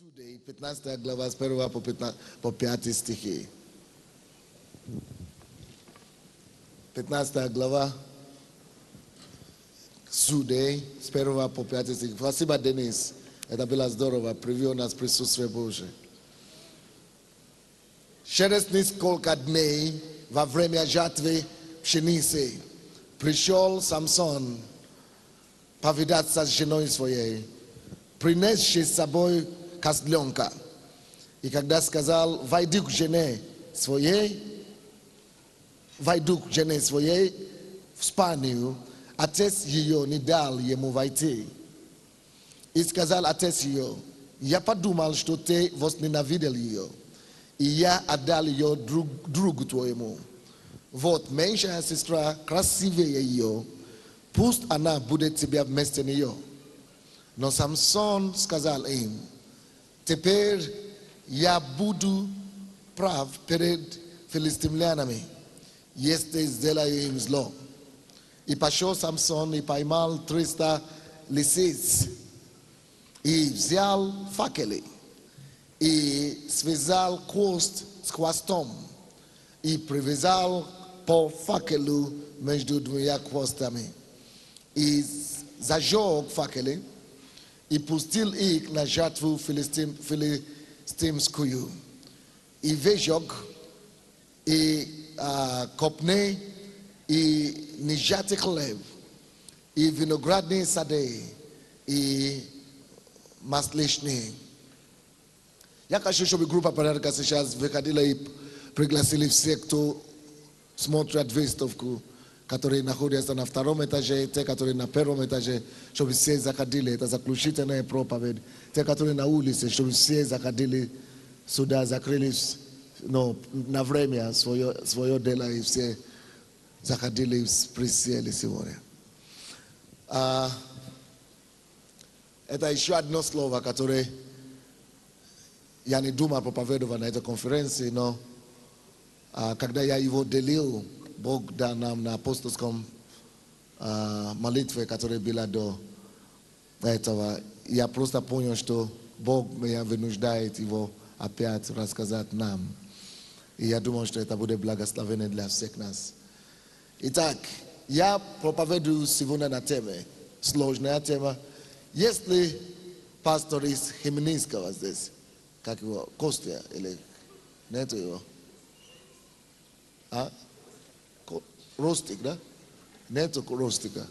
Судей, 15 глава, с 1 по 5 стихи. 15 глава, Судей, с 1 по 5 стихи. Спасибо, Денис. Это было здорово. Привел нас присутствие Божие. Через несколько дней во время жатвы пшеницы пришел Самсон повидаться с женой своей, принесший с собой козленка. И когда сказал: войди к жене своей в спальню, отец ее не дал ему войти. И сказал отец ее: я подумал, что ты возненавидел ее, и я отдал ее другу твоему. Вот меньшая сестра красивее ее, пусть она будет тебе вместо нее. Но Самсон сказал им: теперь я буду прав перед филистимлянами, если сделаю им зло. И пошел Самсон и поймал 300 лисиц, и взял факелы, и связал хвост с хвостом, и привязал по факелу между двумя хвостами, и зажег факелы, и пустил их на жатву филистимскую, и выжег, и копны, и нежатый хлеб, и виноградные сады, и масличные. Я хочу, чтобы группа порядка сейчас выходила и пригласили всех, кто смотрит выставку, которые находятся на втором этаже, те, которые на первом этаже, чтобы все заходили. Это заключительная проповедь. Те, которые на улице, чтобы все заходили сюда, закрылись на время свое дело, и все заходили и присели сегодня. Это еще одно слово, которое я не думал проповедовать на этой конференции, но когда я его делил, Бог дал нам на апостольском молитве, которая была до этого. Я просто понял, что Бог меня вынуждает его опять рассказать нам. И я думал, что это будет благословение для всех нас. Итак, я проповедую сегодня на теме, сложная тема. Если пастор из Хемнинского здесь, как его, Костя или нету его? Ростик, да? Нету Ростика.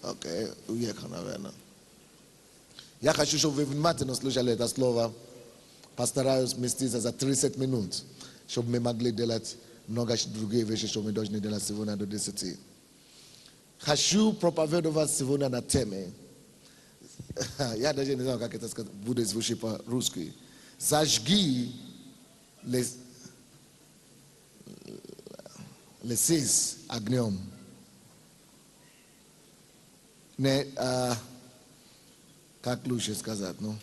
Окей, уехал, наверное. Я хочу, чтобы вы внимательно слушали это слово. Постараюсь вместиться за 30 минут, чтобы мы могли делать много других вещей, что мы должны делать сегодня до 10. Хочу проповедовать сегодня на теме. Я даже не знаю, как это будет звучать по-русски. Зажги лисиц огнем. Как лучше сказать, ну?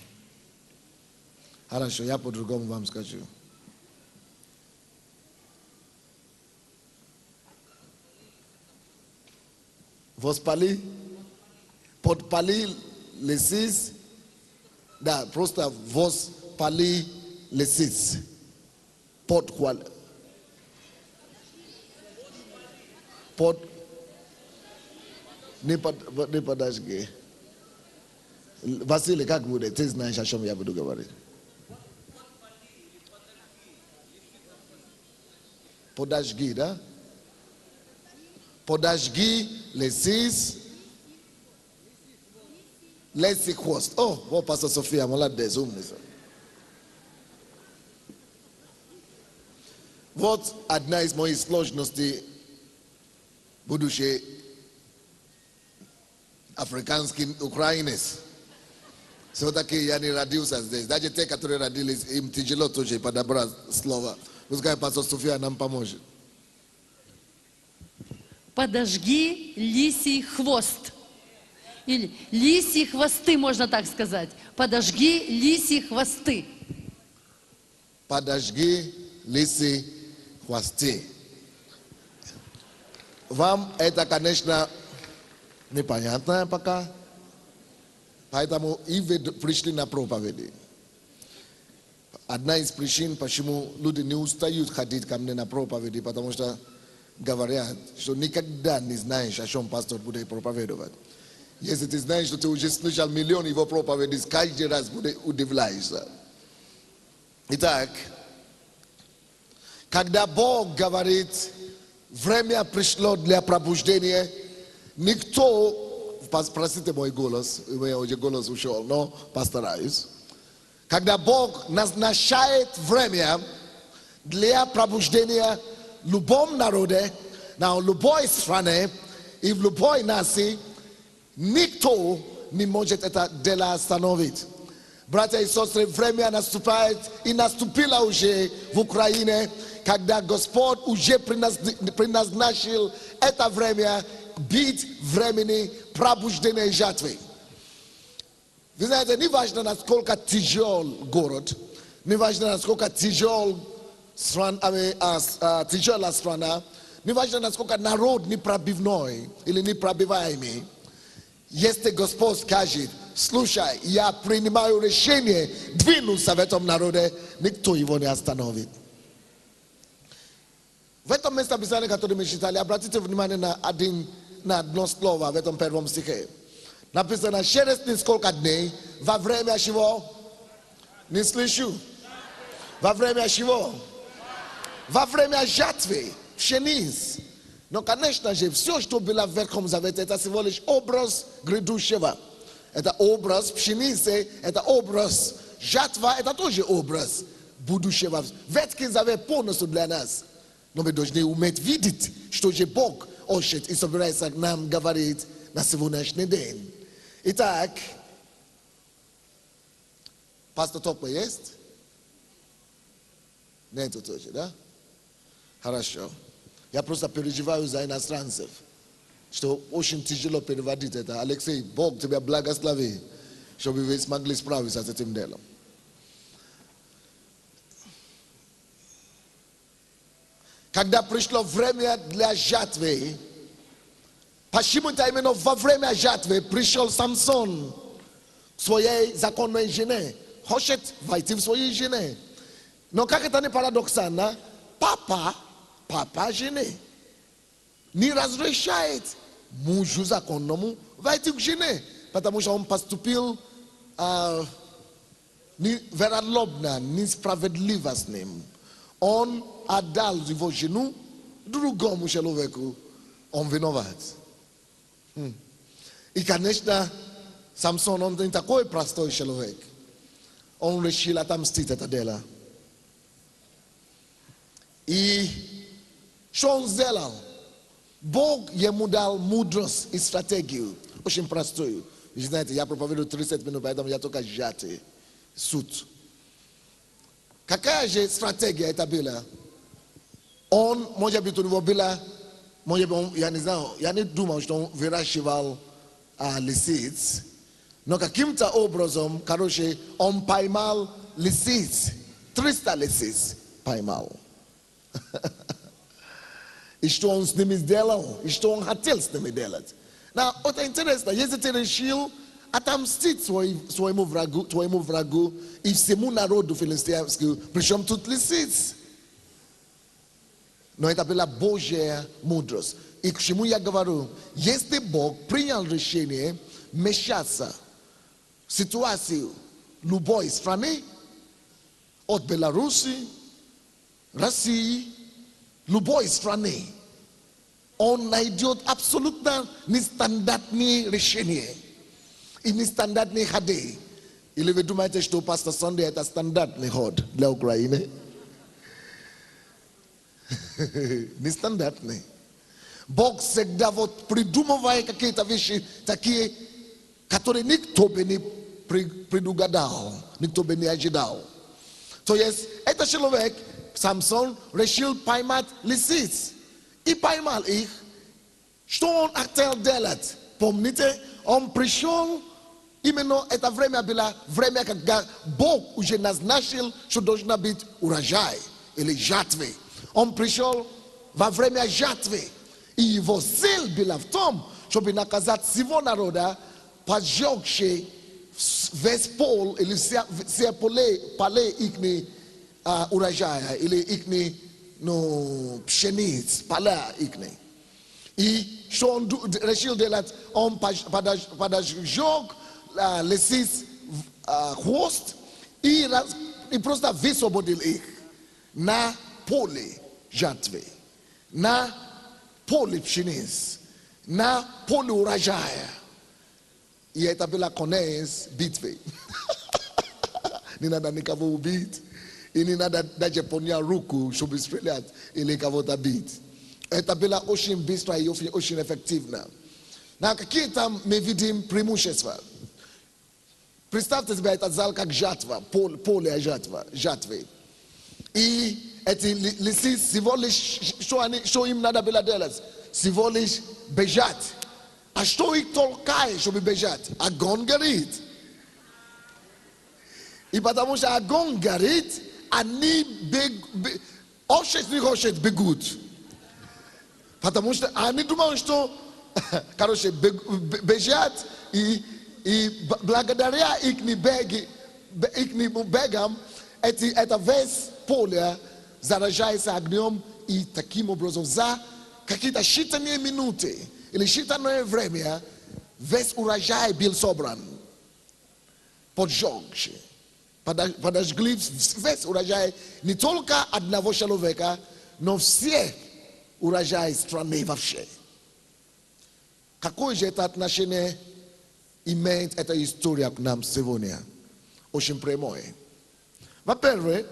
Хорошо, я по-другому вам скажу. Подпали лисиц, да, просто воспали лисиц. Не подожги. Василий, как будет? Ты знаешь, о чем я буду говорить. Подожги, да? Подожги лисиц. Лисий хвост. О, пастор София, молодец, умница. Вот одна из моих сложностей, будущий африканский украинец. Все-таки я не родился здесь. Даже те, которые родились, им тяжело тоже подобрать слово. Пускай пастор София нам поможет. Подожги лисий хвост. Или лисьи хвосты, можно так сказать. Подожги лисьи хвосты. Подожги лисьи хвосты. Вам это, конечно, непонятно пока. Поэтому и пришли на проповеди. Одна из причин, почему люди не устают ходить ко мне на проповеди, потому что говорят, что никогда не знаешь, о чем пастор будет проповедовать. Если ты знаешь, что ты уже слышал миллион его проповедей, каждый раз будет удивляешься. Итак, когда Бог говорит, время пришло для пробуждения, никто, простите мой голос, у меня уже голос ушел, но постараюсь. Когда Бог назначает время для пробуждения в любом народе, на любой стране и в любой нации, никто не может это дело остановить. Братья и сестры, время наступает и наступило уже в Украине, когда Господь уже предназначил это время быть времени пробуждения и жатвы. Вы знаете, не важно, насколько тяжел город, не важно, насколько тяжелая страна, не важно, насколько народ непробивной или непробиваемый. Если Господь скажет, слушай, я принимаю решение двинуться в этом народе, никто его не остановит. В этом месте Писания, которое мы читали, обратите внимание на одно слово в этом первом стихе. Написано, через несколько дней, во время чего? Не слышу. Во время чего? Во время жатвы, пшениц. Но, конечно же, все, что было в Ветхом Завете, это всего лишь образ грядущего. Это образ пшеницы, это образ жатва, это тоже образ будущего. Ветхий Завет полностью для нас. Но мы должны уметь видеть, что же Бог хочет и собирается нам говорить на сегодняшний день. Итак, пастор Топа есть? Нету тоже, да? Хорошо. Я просто переживаю за иностранцев, что очень тяжело переводить это. Алексей, Бог тебя благослови, чтобы вы смогли справиться с этим делом. Когда пришло время для жатвы, почему-то именно во время жатвы пришел Самсон к своей законной жене. Хочет войти в свою жену. Но как это не парадоксально, папа жены не разрешает мужу законному войти к жене, потому что он поступил невероломно, несправедливо с ним. Он отдал его жену другому человеку, он виноват. И, конечно, Самсон, он не такой простой человек. Он решил отомстить это дело. И что он сделал? Бог ему дал мудрость и стратегию. Очень простую. Вы знаете, я проповедую 30 минут, поэтому я только сжатый. Суд. Какая же стратегия это была? Он, может быть, у него была, я не знаю, я не думаю, что он выращивал лисиц. Но каким-то образом, короче, он поймал лисиц. 300 лисиц поймал. И что он с ними сделал? И что он хотел с ними делать? Но это интересно. Если ты решил отомстить своему врагу и всему народу филистимскому, причем тут лисиц. Но это была Божья мудрость. И к чему я говорю? Если Бог принял решение вмешаться в ситуацию любой страны, от Беларуси, России, любой страны, он найдет абсолютно нестандартные решения и нестандартные ходы. Или вы думаете, что пастор Sunday это стандартный ход для Украины? Нестандартный. Бог всегда вот придумывает какие-то вещи такие, которые никто бы не предугадал, никто бы не ожидал. То есть этот человек, Самсон, решил поймать лисиц. И поймал их. Что он хотел делать? Помните, он пришел, именно это время было время, когда Бог уже назначил, что должна быть урожай или жатвы. Он пришел во время жатвы. И его цель была в том, чтобы наказать всего народа, поджегший Весь пол или все поле ихни урожая или ихни пшениц, поля ихни. И что он решил делать? Он подожег лисиц хвост и просто высвободил их на поле жатвы, на поле пшениц, на поле урожая. И это было конец битвы. Не надо никого убить. И не надо даже поднять руку, чтобы стрелять или кого-то бить. Это было очень быстро и очень эффективно. На какие там мы видим преимущества? Представьте себе этот зал как жатва, поле жатвы. И эти лисы всего лишь, что им надо было делать? Всего лишь бежать. А что их толкает, чтобы бежать? Огонь горит. И потому что огонь горит, они бегут. Потому что они думают, что бежать и благодаря их бегам это весь поле заражается огнем, и таким образом за какие-то считанные минуты или считанное время весь урожай был собран, поджегший. Подожгли весь урожай не только одного человека, но все урожай страны вообще. Какое же это отношение имеет эта история к нам сегодня? Очень прямое. Во-первых,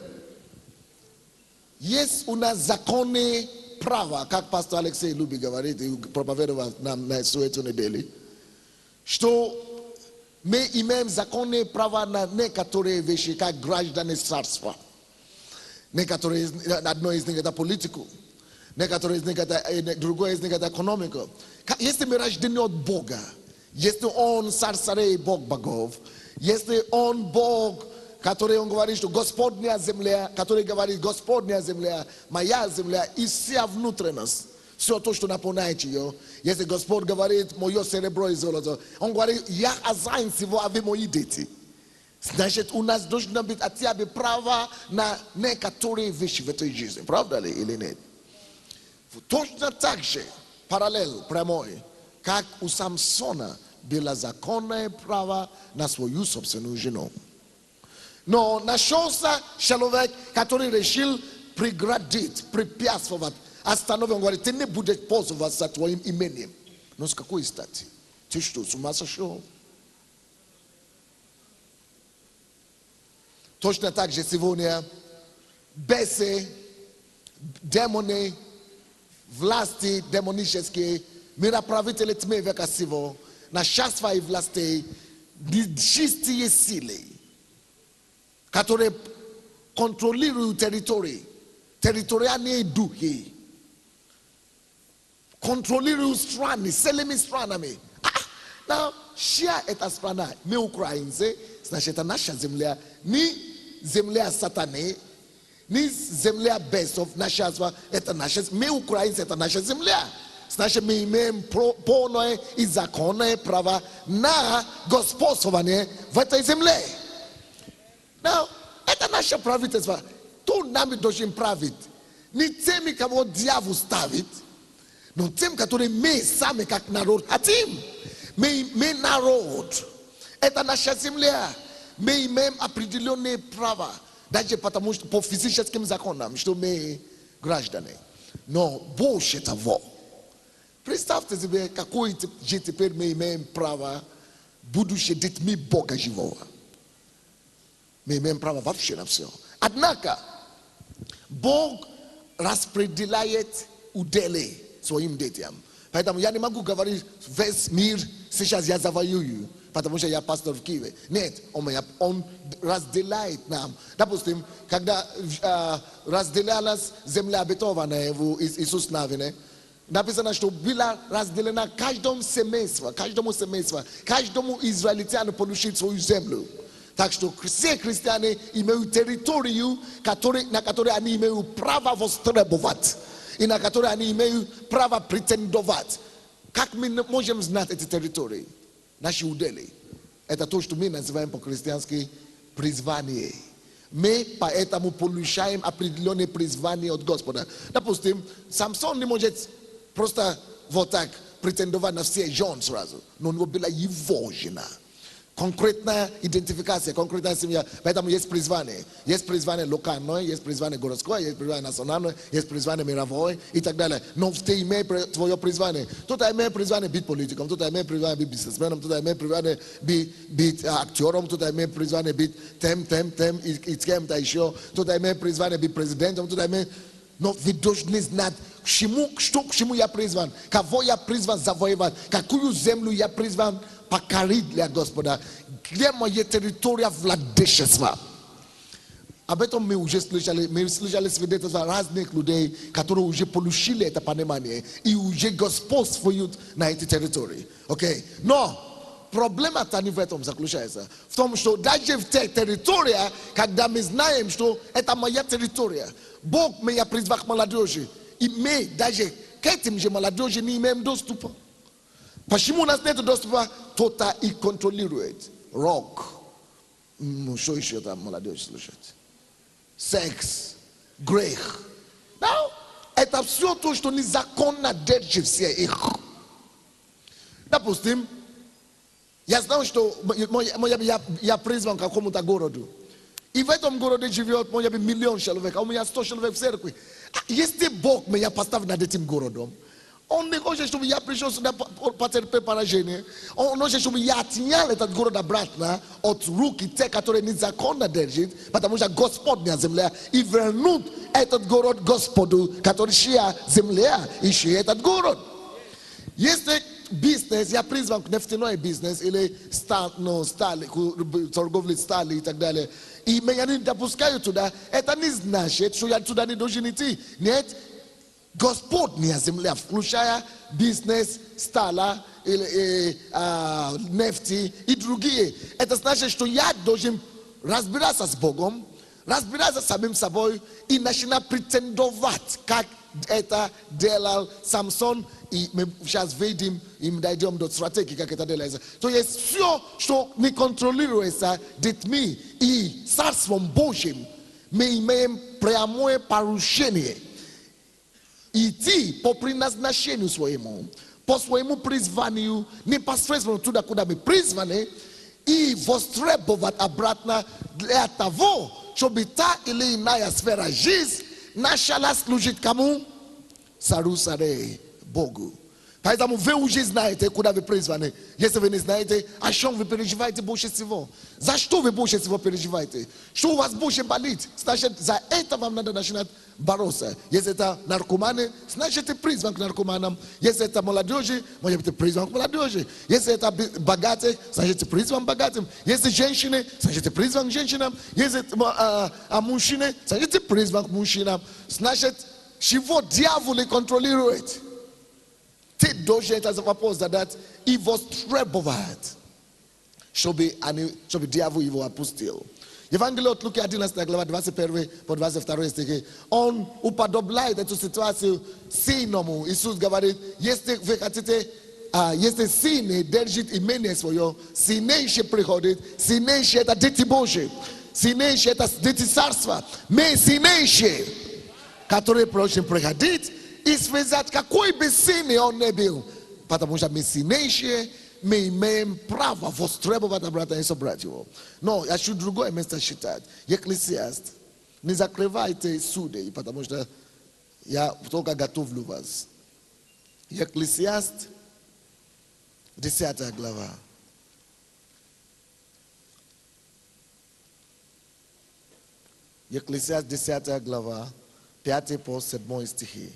есть у нас законы права, как пастор Алексей любит говорить и проповедовал нам на эту неделю, что мы имеем законные права на некоторые вещи, как граждане царства. Некоторые, одно из них это политику, некоторые из них это, другое из них это экономику. Если мы рождены от Бога, если Он царь царей, Бог богов, если Он Бог, который Он говорит, что Господня земля, который говорит, Господня земля, моя земля и вся внутренность, все то, что наполняет ее. Если Господь говорит, мое серебро и золото, Он говорит, я хозяин всего, а вы мои дети. Значит, у нас должно быть хотя бы право на некоторые вещи в этой жизни. Правда ли или нет? Точно так же, параллель прямой, как у Самсона было законное право на свою собственную жену. Но нашелся человек, который решил преградить, препятствовать, остановил, он говорит, ты не будешь пользоваться твоим имением. Но с какой стати? Ты что, с ума сошел? Точно так же сегодня бесы, демоны, власти демонические, мироправители тьмы века сего, нашествия и властей, нечистые силы, которые контролируют территории, территориальные духи, контролируют страны, целыми странами. Now, чья это страна? Мы украинцы, значит, это наша земля. Не земля сатаны, не земля бесов, наша, это наша, мы украинцы, это наша земля. Значит, мы имеем полное и законное право на господствование в этой земле. Now, это наше правительство. То нами должен править. Не теми, кого дьявол ставит, но тем, которые мы сами как народ хотим. Мы народ. Это наша земля. Мы имеем определенные права. Даже потому что по физическим законам, что мы граждане. Но больше того. Представьте себе, какое же теперь мы имеем право, будучи детьми Бога живого. Мы имеем право вообще на все. Однако, Бог распределяет удели своим детям. Поэтому я не могу говорить, весь мир сейчас я завоюю, потому что я пастор в Киеве. Нет, он разделяет нам. Допустим, когда разделялась земля обетованная в Иисус Навине, написано, что была разделена каждому семейству, каждому израильтяну получить свою землю. Так что все христиане имеют территорию, на которой они имеют право востребовать. И на которые они имеют право претендовать. Как мы можем знать эти территории? Наши удели. Это то, что мы называем по-христиански призвание. Мы поэтому получаем определенные призвания от Господа. Допустим, Самсон не может просто вот так претендовать на все жен сразу. Но у него была его жена. Конкретная идентификация, конкретная семья. Поэтому есть призвание. Есть призвание локальное, есть призвание городское, есть призвание национальное, есть призвание мировое и так далее. Но ты имеешь твое призвание. Кто-то имеет призвание быть политиком, кто-то имеет призвание быть бизнесменом, кто-то имеет призвание быть актером, кто-то имеет призвание быть тем и кем-то еще, кто-то имеет призвание быть президентом, кто-то имеет... Но вы должны знать, к чему я призван, кого я призван завоевать, какую землю я призван покорить для Господа, где моя территория владычества. Об этом мы уже слышали свидетельства разных людей, которые уже получили это понимание и уже господствуют на этой территории. Окей? Но проблема-то не в этом заключается. В том, что даже в тех территориях, когда мы знаем, что это моя территория, Бог меня призвал к молодежи, и мы даже к этим же молодежи не имеем доступа. Почему у нас нет доступа? Кто-то и контролирует. Рок. Ну, что еще там молодежь слушает? Секс. Грех. Это все то, что незаконно держит все их. Допустим, я знаю, что я призван к какому-то городу. И в этом городе живет, может быть, 1 000 000 человек, а у меня 100 человек в церкви. Если Бог меня поставил над этим городом, Он не хочет, чтобы я пришел сюда потерпеть поражение. Он хочет, чтобы я отнял этот город обратно от руки тех, которые незаконно держат, потому что Господь на земле, и вернут этот город Господу, который шия земля и шия этот город. Если бизнес, я призван к нефтяной бизнес или торговле стали и так далее, и меня не допускают туда, это не значит, что я туда не должен идти. Нет, Господь на земле, включая бизнес, стала, нефти и другие. Это значит, что я должен разбираться с Богом, разбираться с самим собой и начинать претендовать, как это делал Самсон. И мы сейчас видим, и мы дойдем до стратегии, как это делается. То есть все, что не контролируется детьми и Царством Божьим, мы имеем прямое порушение. Идти по предназначению своему, по своему призванию, непосредственно туда, куда мы призваны, и востребовать обратно для того, чтобы та или иная сфера жизни начала служить кому? Сарусаре, Богу. Поэтому вы уже знаете, куда вы призваны. Если вы не знаете, о чем вы переживаете больше всего. За что вы больше всего переживаете? Что у вас больше болит? Значит, за это вам надо начинать бороться. Если это наркоманы, значит, ты призван к наркоманам. Если это молодежи, может быть, ты призван к молодежи. Если это богатые, значит, ты призван к богатым. Если женщины, значит, ты призван к женщинам. Если мужчины, значит, ты призван к мужчинам. Значит, чего дьявол контролирует? Ты должен этот вопрос задать и востребовать, чтобы дьявол его опустил. Евангелие от Луки 11 глава 21 по 22 стихи. Он уподобляет эту ситуацию сыному. Иисус говорит, если вы хотите, если сыны держит имение свое, сильнейший приходит, сильнейший это дети Божьи, сильнейший это дети царства. Мы сильнейшие, которые просим приходить и связать, какой бы сильный он не был. Потому что мы сильнейшие, мы имеем право востребовать обратно и собрать его. Но я хочу другое место считать. Екклесиаст. Не закрывайте суды, потому что я только готовлю вас. Екклесиаст, 10 глава. Екклесиаст, 10 глава, 5 по 7 стихи.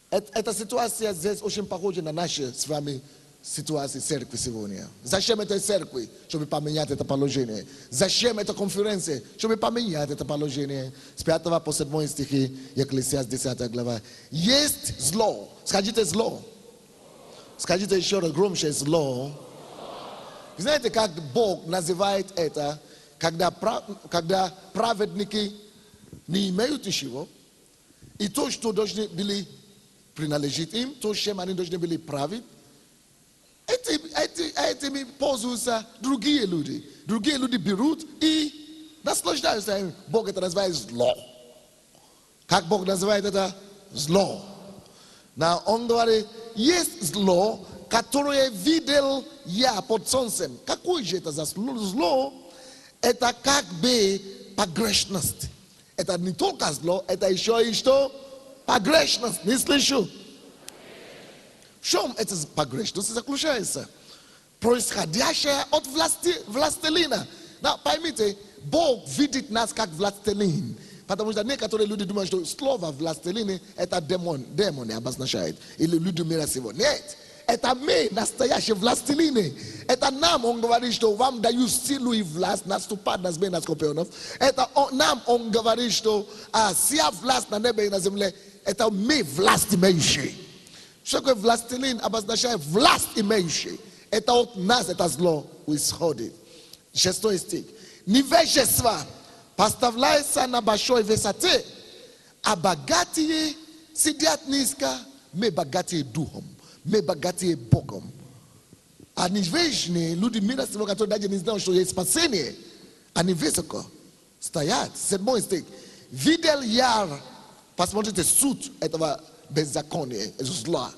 Эта ситуация здесь очень похожа на наши с вами ситуации церкви сегодня. Зачем это церкви? Чтобы поменять это положение. Зачем эта конференция? Чтобы поменять это положение. С 5 по 7 стихи, Екклесиаст 10 глава. Есть зло. Скажите зло. Скажите еще раз громче зло. Вы знаете, как Бог называет это, когда праведники не имеют ничего, и то, что должны были принадлежит им, то, чем они должны были править, Этими пользуются другие люди. Другие люди берут и наслаждаются им. Бог это называет зло. Как Бог называет это? Зло. Но Он говорит, есть зло, которое видел я под солнцем. Какое же это за зло? Это как бы погрешность. Это не только зло, это еще и что? Погрешность. Не слышу. В чем эта погрешность заключается? Происходящее от властелина. Но поймите, Бог видит нас как властелин. Потому что некоторые люди думают, что слово властелин это демоны обозначает. Или люди мира сего. Нет. Это мы, настоящие властелины. Это нам, он говорит, что вам даю силу и власть наступать на змей, на скорпионов. Это нам, он говорит, что вся власть на небе и на земле, это мы власть имеющие. Что такое властелин обозначает власть имеющий. Это от нас, это зло исходит. 6 стих. Невежество поставляется на большой высоте, а богатые сидят низко, мы богатые духом, мы богатые Богом. А невежные люди мира сего, которые даже не знают, что есть спасение, они высоко стоят. 7 стих. Видел я, посмотрите, суд этого беззакония, зла.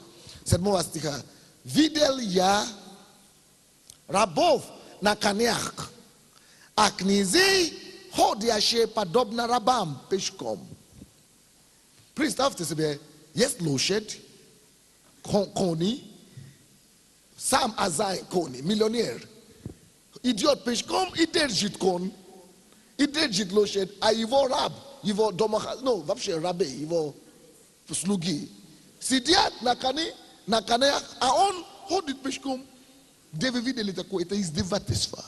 7 стиха. Видел я рабов на конях, а князей, ходящие подобно рабам пешком. Представьте себе, есть лошадь, кони, сам Азай кони, миллионер. Идет пешком и держит кон, и держит лошадь, а его раб, его домохозяин, ну, вообще рабы, его слуги, сидят на конях, а он ходит пешком. Где вы видели такое? Это издевательство.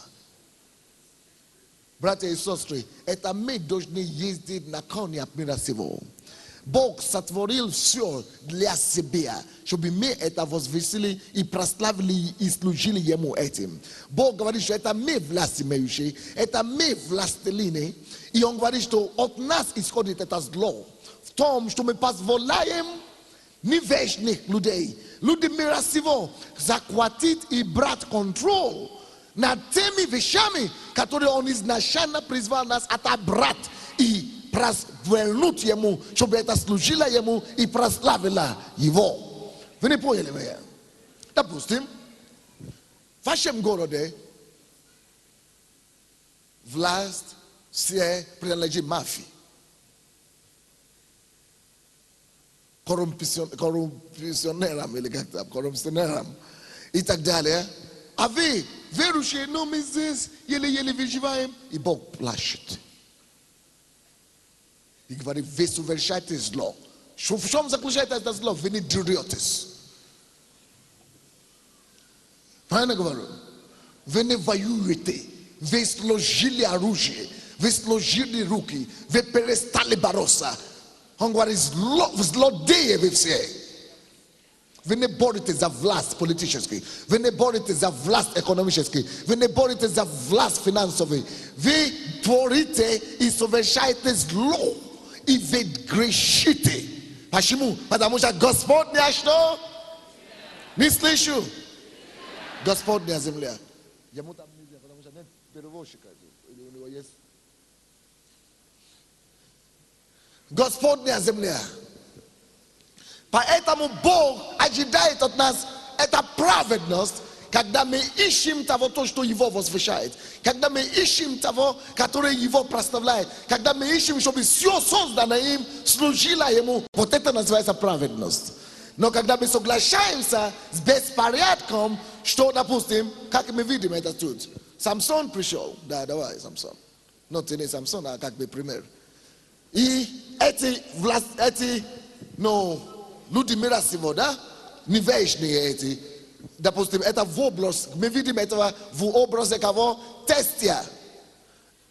Братья и сестры, это мы должны ездить на конях мира сего. Бог сотворил все для себя, чтобы мы это возвысили и прославили и служили Ему этим. Бог говорит, что это мы власть имеющие, это мы властелины. И Он говорит, что от нас исходит это зло. В том, что мы позволяем невежных людей, люди мира сего, захватить и брать контроль над теми вещами, которые Он изначально призвал нас отобрать и вернуть Ему, чтобы это служило Ему и прославило Его. Вы не поняли меня? Допустим, в вашем городе власть все принадлежит мафии, коррупционерам или как-то, коррупционерам и так далее. А вы верующие, но мы здесь еле-еле выживаем, и Бог плачет. И говорит, вы совершаете зло. В чем заключается это зло? Вы не дерётесь. Правильно говорю? Вы не воюете. Вы сложили оружие. Вы сложили руки. Вы перестали бороться. Он говорит, злодеи вы все. Вы не боретесь за власть политическую. Вы не боретесь за власть экономическую. Вы не боретесь за власть финансовую. Вы творите и совершаете зло. И вы грешите. Почему? Потому что Господня что? Не слышу. Господня земля. Ему там нельзя, потому что нет перевозчика. Или у него есть. Господня земля. Поэтому Бог ожидает от нас это праведность, когда мы ищем того, то, что Его возвышает. Когда мы ищем того, который Его прославляет. Когда мы ищем, чтобы все созданное им служило Ему. Вот это называется праведность. Но когда мы соглашаемся с беспорядком, что, допустим, как мы видим это тут. Самсон пришел. Да, давай, Самсон. Но ты не Самсон, а как бы пример. И эти люди мира сего, да? Невежные эти. Допустим, это в образ, мы видим этого в образе кого? Тестя.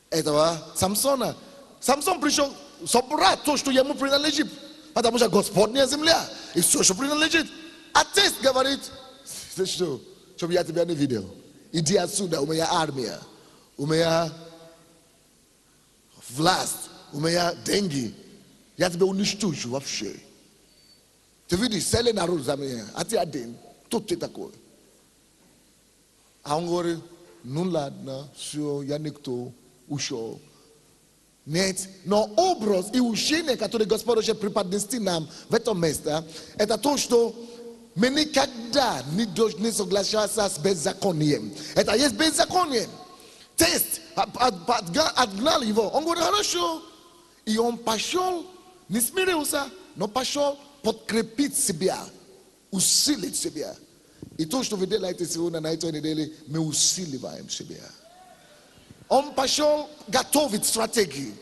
Этого Самсона. Самсон пришел собрать то, что ему принадлежит. Потому что Господня земля. И все, что принадлежит. А тест говорит, что, чтобы я тебя не видел. Иди отсюда, у меня армия. У меня власть. У меня деньги. Я тебя уничтожу вообще. Ты видишь, цели народ за меня. А ты один. Кто ты такой? a on говорит, ну ладно, все, я никто, ушел. Нет, но образ и учение, которое Господь уже преподнести нам в этом месте, это то, что мы никогда не должны соглашаться с беззаконием. Это есть беззаконие. Тест, отгнал его. Он говорит, хорошо. И он пошел, не смирился, но пошел подкрепить себя, усилить себя. И то, что вы делаете сегодня на этой неделе, мы усиливаем себя. Он пошел готовить стратегии.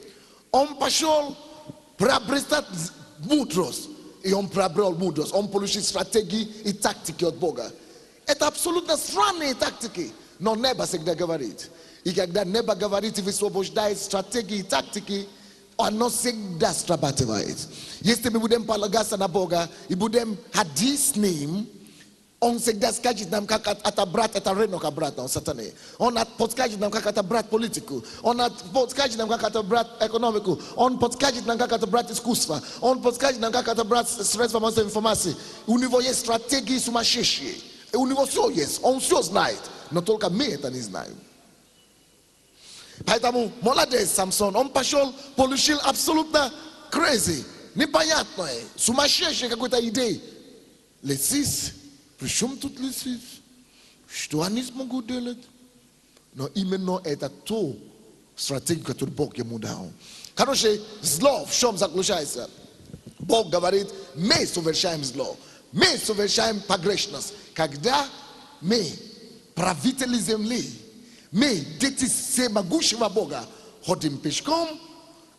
Он пошел приобретать мудрость. И он приобрел мудрость. Он получил стратегии и тактики от Бога. Это абсолютно странные тактики. Но небо всегда говорит. И когда небо говорит и высвобождает стратегии и тактики, оно всегда срабатывает. Если мы будем полагаться на Бога и будем ходить с Ним, Он всегда скажет нам, как отобрать это рынок обратно у сатаны. Он подскажет нам, как отобрать политику. Он подскажет нам, как отобрать экономику. Он подскажет нам, как отобрать искусство. Он подскажет нам, как отобрать средства массовой информации. У него есть стратегии сумасшедшие. У него все есть. Он все знает. Но только мы это не знаем. Поэтому молодец Самсон. Он пошел, получил абсолютно crazy, непонятное, сумасшедшее какой-то идеи. Лисиц. Причем тут лисиц? Что они смогут делать? Но именно это то стратегия, которую Бог ему дал. Короче, зло в чем заключается? Бог говорит, мы совершаем зло. Мы совершаем погрешность. Когда мы, правители земли, мы, дети всемогущего Бога, ходим пешком,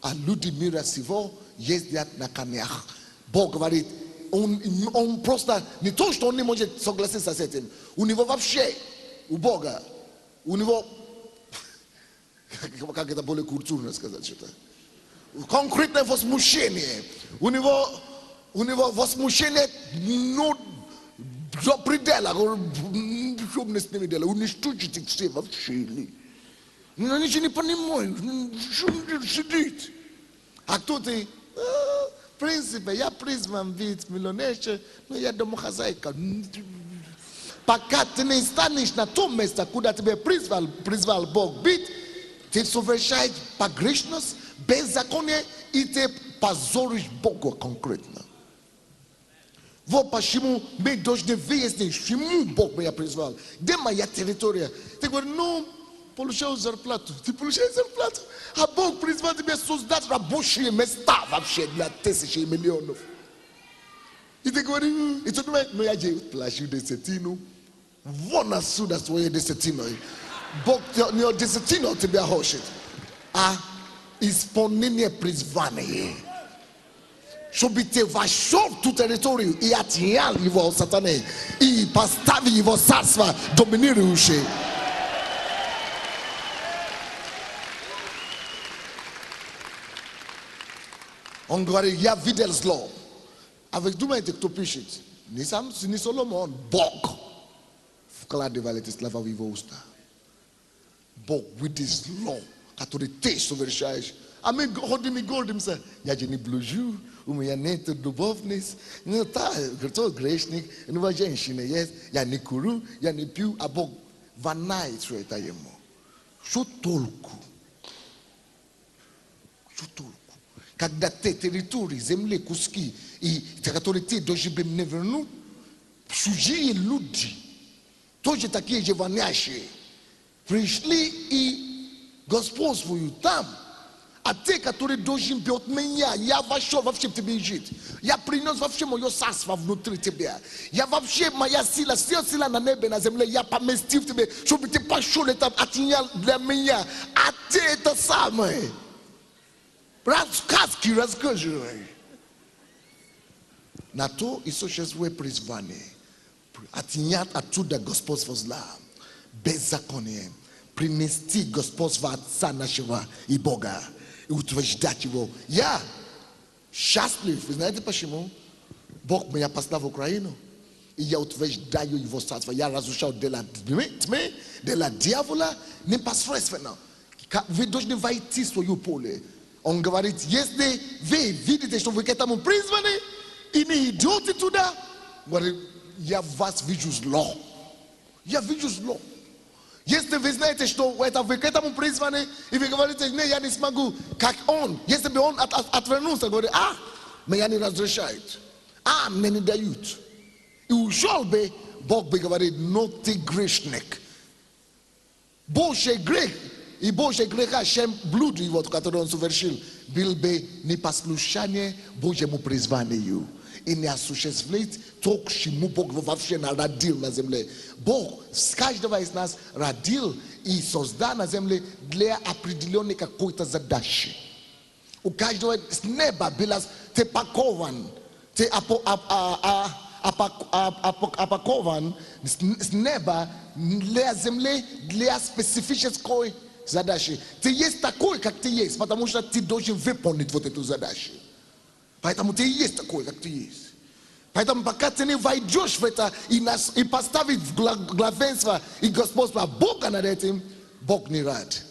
а люди мира сего ездят на конях. Бог говорит, он просто, не то, что он не может согласиться с этим. У него вообще, у Бога, у него, как это более культурно сказать что-то, конкретное возмущение. У него возмущение, ну, до предела. Что мне с ними делать? Уничтожить их все вообще. Но ничего не понимаю. Что сидит? А кто ты? В принципе, я призван быть миллионером, но я домохозяйка. Пока ты не станешь на том месте, куда тебя призвал Бог быть, ты совершаешь погрешность, беззаконие, и ты позоришь Бога конкретно. Вот почему мы должны выяснить, чему Бог меня призвал. Где моя территория? Ты говоришь, ну, получал зарплату. Ты получаешь зарплату. А Бог призвал тебя создать рабочие места вообще для тысяч и миллионов. И ты говоришь, и ты думаешь, ну я плачу десятину. Вон отсюда своей десятиной. Бог не десятину тебя хочет. А исполнение призвания. Чтобы ты вошел в ту территорию и отнял его от сатаны. И поставил его царство доминирующее. Он говорит, я видел зло. А вы думаете, кто пишет? Не Соломон, Бог вкладывал эти слова в его уста. Бог видит зло, которое ты совершаешь. А мы ходим и гордимся. Я же не блужу, у меня нет любовниц. Ну, кто грешник, ну, женщина есть. Я не курю, я не пью, а Бог ванает все это ему. Что толку? Что толку? Когда те территории, земли, куски, и которые ты должен не вернуть, чужие люди, тоже такие же вонящие, пришли и господствуют там. А те, которые должны быть от меня, я вошел вообще в тебя жить. Я принес вообще мое царство внутри тебя. Я вообще, моя сила, вся сила на небе, на земле, я поместил в тебе, чтобы ты пошел это отнял для меня. А ты это самое. Сказки рассказывай. На то и существует призвание. Отнять оттуда господство зла, беззаконие, принести господство Отца нашего и Бога. И утверждать его. Я счастлив. Вы знаете почему? Бог меня послал в Украину. И я утверждаю его царство. Я разрушал дела тьмы, дела дьявола непосредственно. Вы должны войти в свое поле. Он говорит, если вы видите, что вы к этому призваны, и не идете туда, говорит, я вас вижу зло. Я вижу зло. Если вы знаете, что вы к этому призваны, и вы говорите, не, я не смогу, как он. Если бы он отвернулся, говорит, меня не разрешают, мне не дают. И ушел бы, Бог бы говорит, но ты грешник. Больше грех, и больше греха, чем блуд его, который он совершил, был бы непослушание Божьему призванию. И не осуществить то, к чему Бог вообще родил на земле. Бог с каждого из нас родил и создал на земле для определенной какой-то задачи. У каждого с неба было ты пакован, ты опакован с неба для земли, для специфической задачи. Ты есть такой, как ты есть, потому что ты должен выполнить вот эту задачу. Поэтому ты и есть такой, как ты есть. Поэтому пока ты не войдешь в это и поставить в главенство и господство Бога над этим, Бог не рад.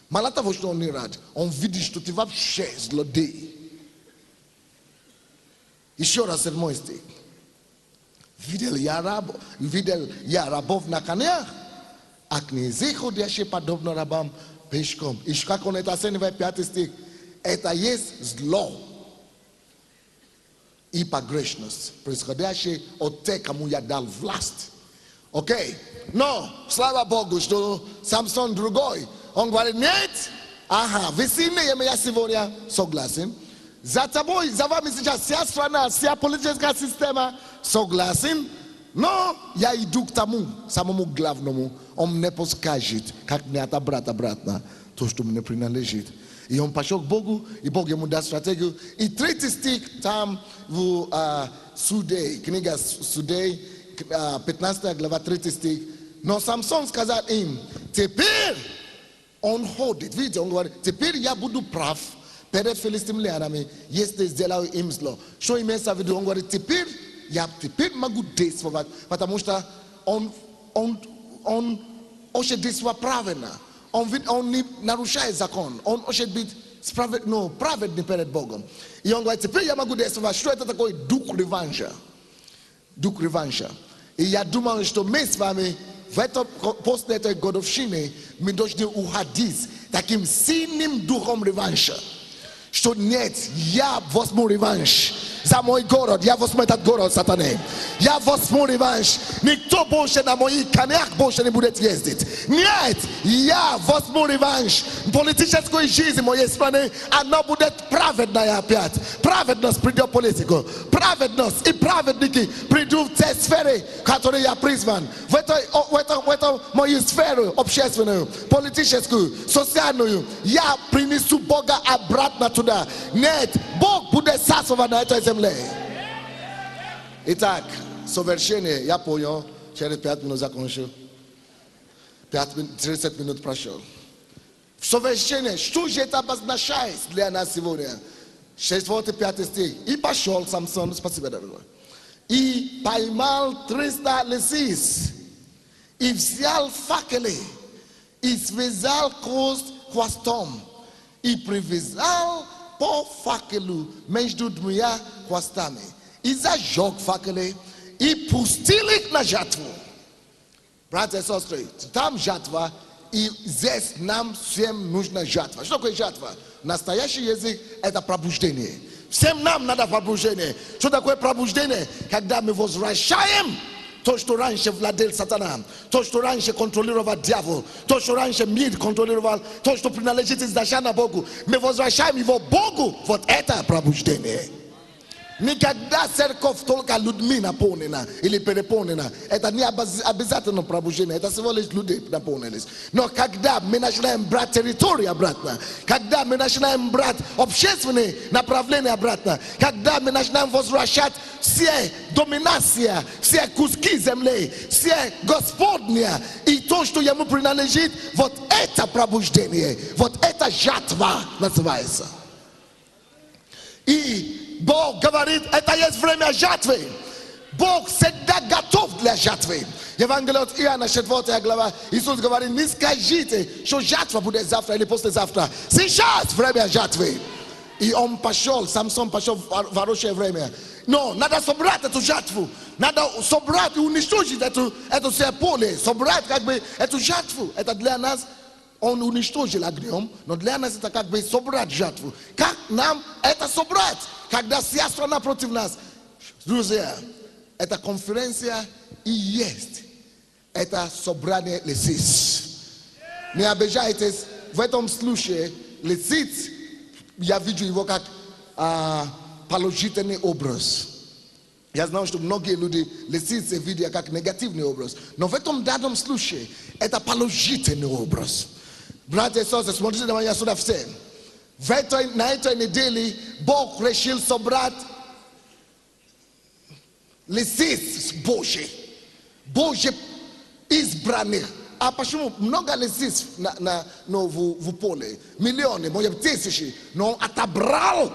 Мало того, что он не рад, он видит, что ты вообще злодей. Еще раз 7 стих. Видел я рабов на конях, а князей, ходящие подобно рабам, пешком. И как он это оценивает, 5 стих. Это есть зло и погрешность, происходящие от тех, кому я дал власть. Окей? Но, слава Богу, что Самсон другой. Он говорит, нет, вы сильные, я сегодня согласен. За тобой, за вами сейчас вся страна, вся политическая система согласен. Но я иду к тому, самому главному. Он мне подскажет, как мне отобрать обратно то, что мне принадлежит. И он пошел к Богу, и Бог ему даст стратегию. И 3 стих там в Судей, книга Судей, 15 глава, 3 стих. Но Самсон сказал им, теперь он ходит. Видите, он говорит, теперь я буду прав перед филистимлянами, если сделаю им зло. Что имеется в виду? Он говорит, теперь могу действовать, потому что он хочет действовать правильно. Он не нарушает закон. Он хочет быть праведный перед Богом. И он говорит, теперь я могу действовать. Что это такое? Дух реванша. Дух реванша. И я думаю, что мы с вами после этой годовщины мы должны уходить таким сильным духом реванша. Что нет, я возьму реванш за мой город, я возьму этот город сатаны. Я возьму реванш. Никто больше на моих конях больше не будет ездить. Нет, я возьму реванш. Политической жизни моей страны, она будет праведная опять. Праведность придет в политику. Праведность и праведники придут в те сферы, которые я призван. В эту мою сферу общественную, политическую, социальную. Я принесу Бога обратно туда. Нет, Бог будет царствовать на этой земле. Итак, совершение, я понял, через 5 минут закончил. 30 минут прошел. Совершение, что же это обозначает для нас сегодня? 6-5 стих. И пошел Самсон, спасибо, дорогой. И поймал 300 лисиц. И взял факелы. И связал хвостом. И привязал по факелу между 2 хвостами. И зажег факелы. И пустил их на жатву. Братья и сестры, там жатва. И здесь нам всем нужна жатва. Что такое жатва? Настоящий язык – это пробуждение. Всем нам надо пробуждение. Что такое пробуждение? Когда мы возвращаем то, что раньше владел сатана, то, что раньше контролировал дьявол, то, что раньше мир контролировал, то, что принадлежит изначально Богу. Мы возвращаем его Богу. Вот это пробуждение. Никогда церковь только людьми наполнена или переполнена. Это не обязательно пробуждение. Это всего лишь люди наполнились. Но когда мы начинаем брать территорию обратно, когда мы начинаем брать общественные направления обратно, когда мы начинаем возвращать все доминации, все куски земли, все господня и то, что ему принадлежит, вот это пробуждение, вот это жатва называется. И Бог говорит, это есть время жатвы. Бог всегда готов для жатвы. Евангелие от Иоанна, 4 глава. Иисус говорит, не скажите, что жатва будет завтра или послезавтра. Сейчас время жатвы. И он пошел, Самсон пошел в хорошее время. Но надо собрать эту жатву. Надо собрать и уничтожить эту все поле. Собрать как бы эту жатву. Это для нас, он уничтожил огнем, но для нас это как бы собрать жатву. Как нам это собрать, когда вся страна против нас? Друзья, эта конференция и есть это собрание лисиц. Не обижайтесь, в этом случае лисиц, я вижу его как положительный образ. Я знаю, что многие люди лисицы видят как негативный образ. Но в этом данном случае это положительный образ. Братья и сестры, смотрите на меня сюда все. На этой неделе Бог решил собрать лисиц Божьих. Божьих избранных. А почему? Много лисиц в поле. Миллионы, может быть, тысячи. Но он отобрал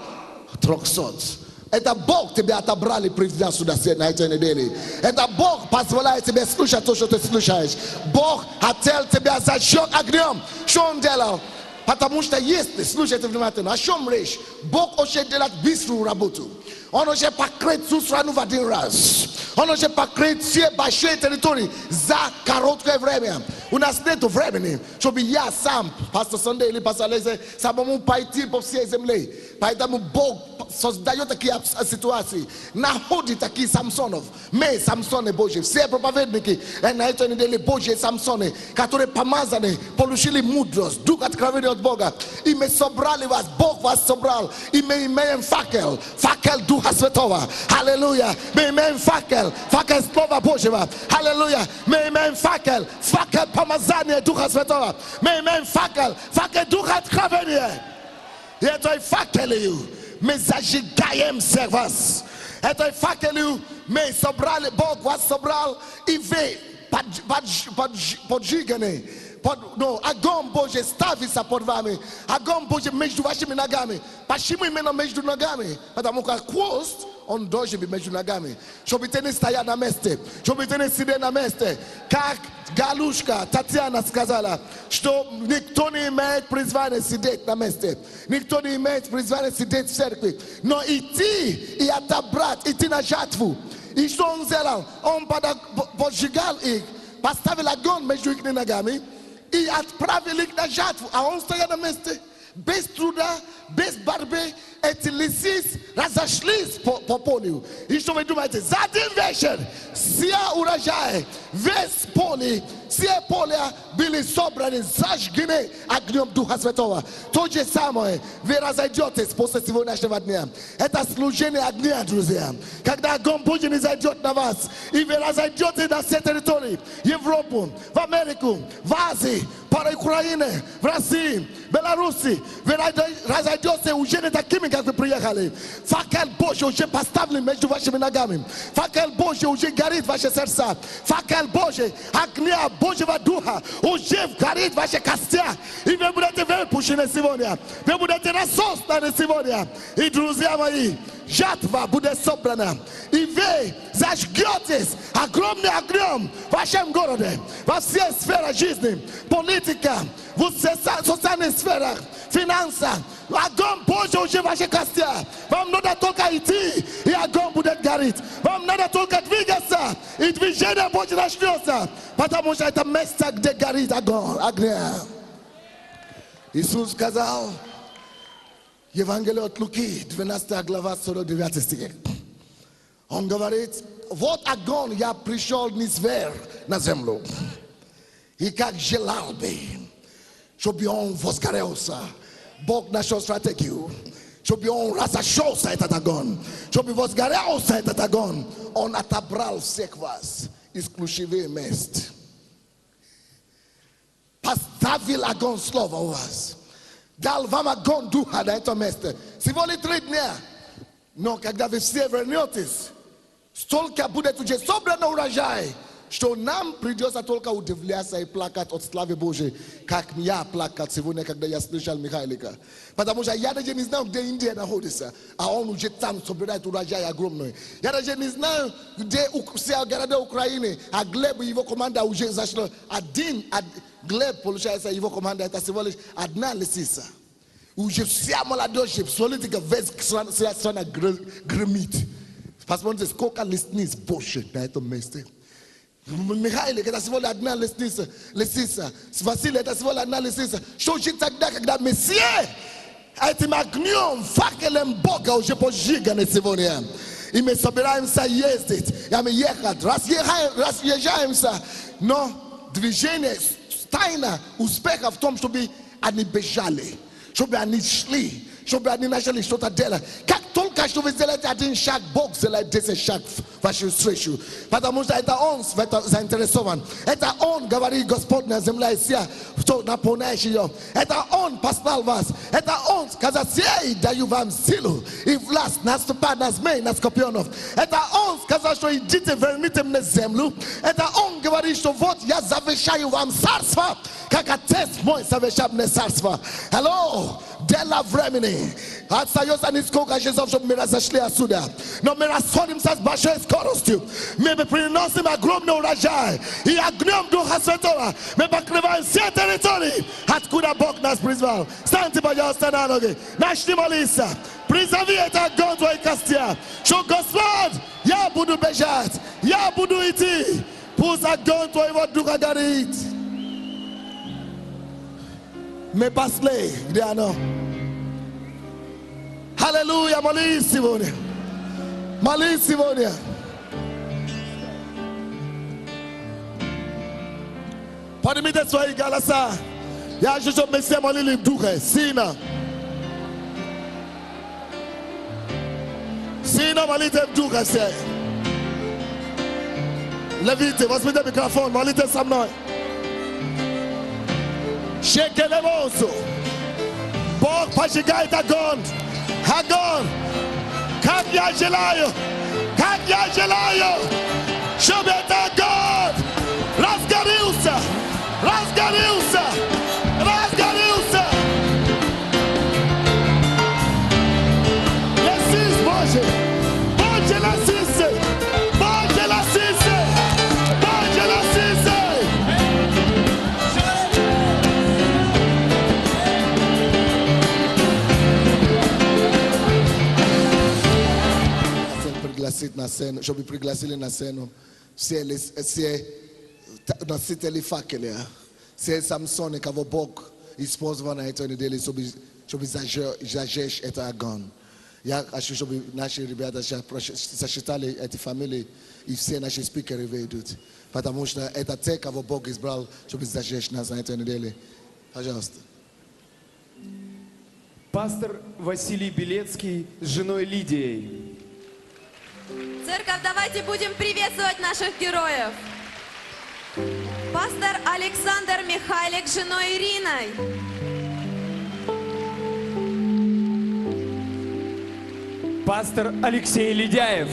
300. Это Бог тебя отобрал и привел сюда на этой неделе. Это Бог позволяет тебе слушать то, что ты слушаешь. Бог хотел тебя зажечь огнем. Что он делал? Потому что если, слушайте внимательно, о чем речь? Бог хочет делать быструю работу. Он хочет покрыть всю страну в один раз. Он хочет покрыть все большие территории за короткое время. У нас нет времени, чтобы я сам, пастор Сандей или пастор Лезе, самому пойти по всей земле. Поэтому Бог создает такие ситуации, находит таких Самсонов. Мы Самсоны Божьи, все проповедники на этой неделе Божьи Самсоны, которые помазаны, получили мудрость, дух откровения от Бога. И мы собрали вас, Бог вас собрал. И мы имеем факел, факел Духа Святого. Аллилуйя. Мы имеем факел, факел Слова Божьего. Аллилуйя. Мы имеем факел, факел помазания Духа Святого. Мы имеем факел, факел Духа откровения. И этой факелью мы зажигаем всех вас. Этой факелью мы собрали, Бог вас собрал, и вы поджиганы. Огонь Божий ставится под вами. Огонь Божий между вашими ногами. Почему именно между ногами? Потому что хвост, он должен быть между ногами. Чтобы ты не стоял на месте. Чтобы ты не сидел на месте. Как Галушка Татьяна сказала, что никто не имеет призвания сидеть на месте. Никто не имеет призвания сидеть в церкви. Но идти и отобрать, идти на жатву. И что он сделал? Он поджигал их, поставил огонь между их ногами и отправил их на жатву. А он стоял на месте. Без труда, без борьбы, эти лисицы разошлись по полю. И что вы думаете? За один вечер все урожаи, весь поле, все поля были собраны, зажгены огнем Духа Святого. То же самое вы разойдетесь после сегодняшнего дня. Это служение огня, друзья. Когда огонь Божий не зайдет на вас, и вы разойдетесь на все территории, Европу, в Америку, в Азии, по Украине, в России, Беларуси, вы разойдетесь уже не такими, как вы приехали. Факел Божий уже поставлен между вашими ногами. Факел Божий уже горит в ваши сердца. Факел Божий, огня Божьего Духа уже горит в ваши костях. И вы будете выпущены сегодня. Вы будете рассозданы сегодня. И, друзья мои, жатва будет собрана. И вы зажгетесь огромным огнем в вашем городе, во всех сферах жизни, политика, в социальных сферах, финансах. Огонь Божий уже в ваших костях. Вам надо только идти, и огонь будет гореть. Вам надо только двигаться, и движение Божье начнется. Потому что это место, где горит огонь. Иисус сказал, Евангелие от Луки, 12 глава, 49 стих. Он говорит, вот огонь я пришел низвер на землю. И как желал бы, чтобы он возгорелся. Бог нашел стратегию. Чтобы он разошелся этот огонь. Чтобы возгорелся этот огонь. Он отобрал всех вас из ключевых мест. Поставил огонь слова у вас. Дал вам огонь духа на это место. Всего лишь 3 дня. Но когда вы все вернетесь, столько будет уже собрано урожай, что нам придется только удивляться и плакать от славы Божьей, как я плакал сегодня, когда я слышал Михайлика. Потому что я даже не знаю, где Индия находится, а он уже там собирает урожай огромный. Я даже не знаю, где все города Украины, а Глеб и его команда уже зашли. Глеб, получается, его команда, это всего лишь одна лисица. Уже вся молодежь, политика, весь страна гремит. Pastor says, "Coca listnis bullshit." Na ito mistake. Mikhail, kita sivola adna listnisa, listisa. Vasile, kita sivola adna listisa. Shojit takda kada Messie. Ati magnium fakelem boga uje pojiga ne sivonia. Ime sobiraim sa yezdit. Yame yekat. Ras yejaim sa. No, движение стайна успеха в том, чтобы они бежали, чтобы они шли, чтобы они начали что-то делать. Как только что вы сделаете один шаг, Бог сделает 10 шаг в вашу встречу. Потому что это Он в этом заинтересован. Это Он говорит, Господь на земле и все, кто наполняешь ее. Это Он послал вас. Это Он сказал, я даю вам силу и власть наступать на змей, на скорпионов. Это Он сказал, что идите, верните мне землю. Это Он говорит, что вот я завещаю вам царство, как Отец мой завещал мне царство. Hello, дела времени. Остается нисколько часов, чтобы мы разошли отсюда. Но мы расходимся с большой скоростью. Мы приносим огромный урожай. И огнем Духа Святого мы покрываем все территории, откуда Бог нас призвал. Станьте, пожалуйста, на ноги. Начни молиться. Призови это огонь твоей костя. Что, Господь, я буду бежать. Я буду идти. Пусть огонь твоего Духа горит. Мы пошли, где оно? Аллилуйя, молись сегодня. Молись сегодня. Поднимите свои голоса. Я хочу, чтобы мы все молили в Духе. Сильно. Сильно молите в Духе все. Левите, возьмите микрофон, молите со мной. Шекелемосу. Бог поджигает огонь. Огонь. Как я желаю, чтобы этот огонь разгорелся. Лесись, Боже, лесись. Пригласить на сцену, чтобы пригласили на сцену все носители факела, все Самсоны, кого Бог использовал на этой неделе, чтобы зажечь этот огонь. Я хочу, чтобы наши ребята сосчитали эти фамилии, и все наши спикеры выйдут. Потому что это те, кого Бог избрал, чтобы зажечь нас на этой неделе. Пожалуйста. Пастор Василий Белецкий с женой Лидией. Церковь, давайте будем приветствовать наших героев. Пастор Александр Михайлик с женой Ириной. Пастор Алексей Ледяев.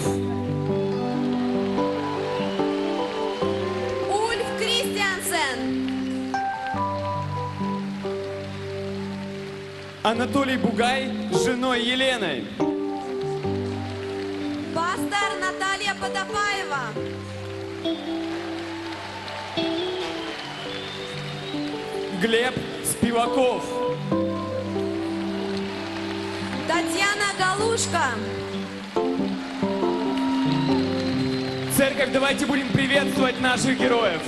Ульф Кристиансен. Анатолий Бугай с женой Еленой. Пастор Наталья Потапаева. Глеб Спиваков. Татьяна Галушка. Церковь, давайте будем приветствовать наших героев.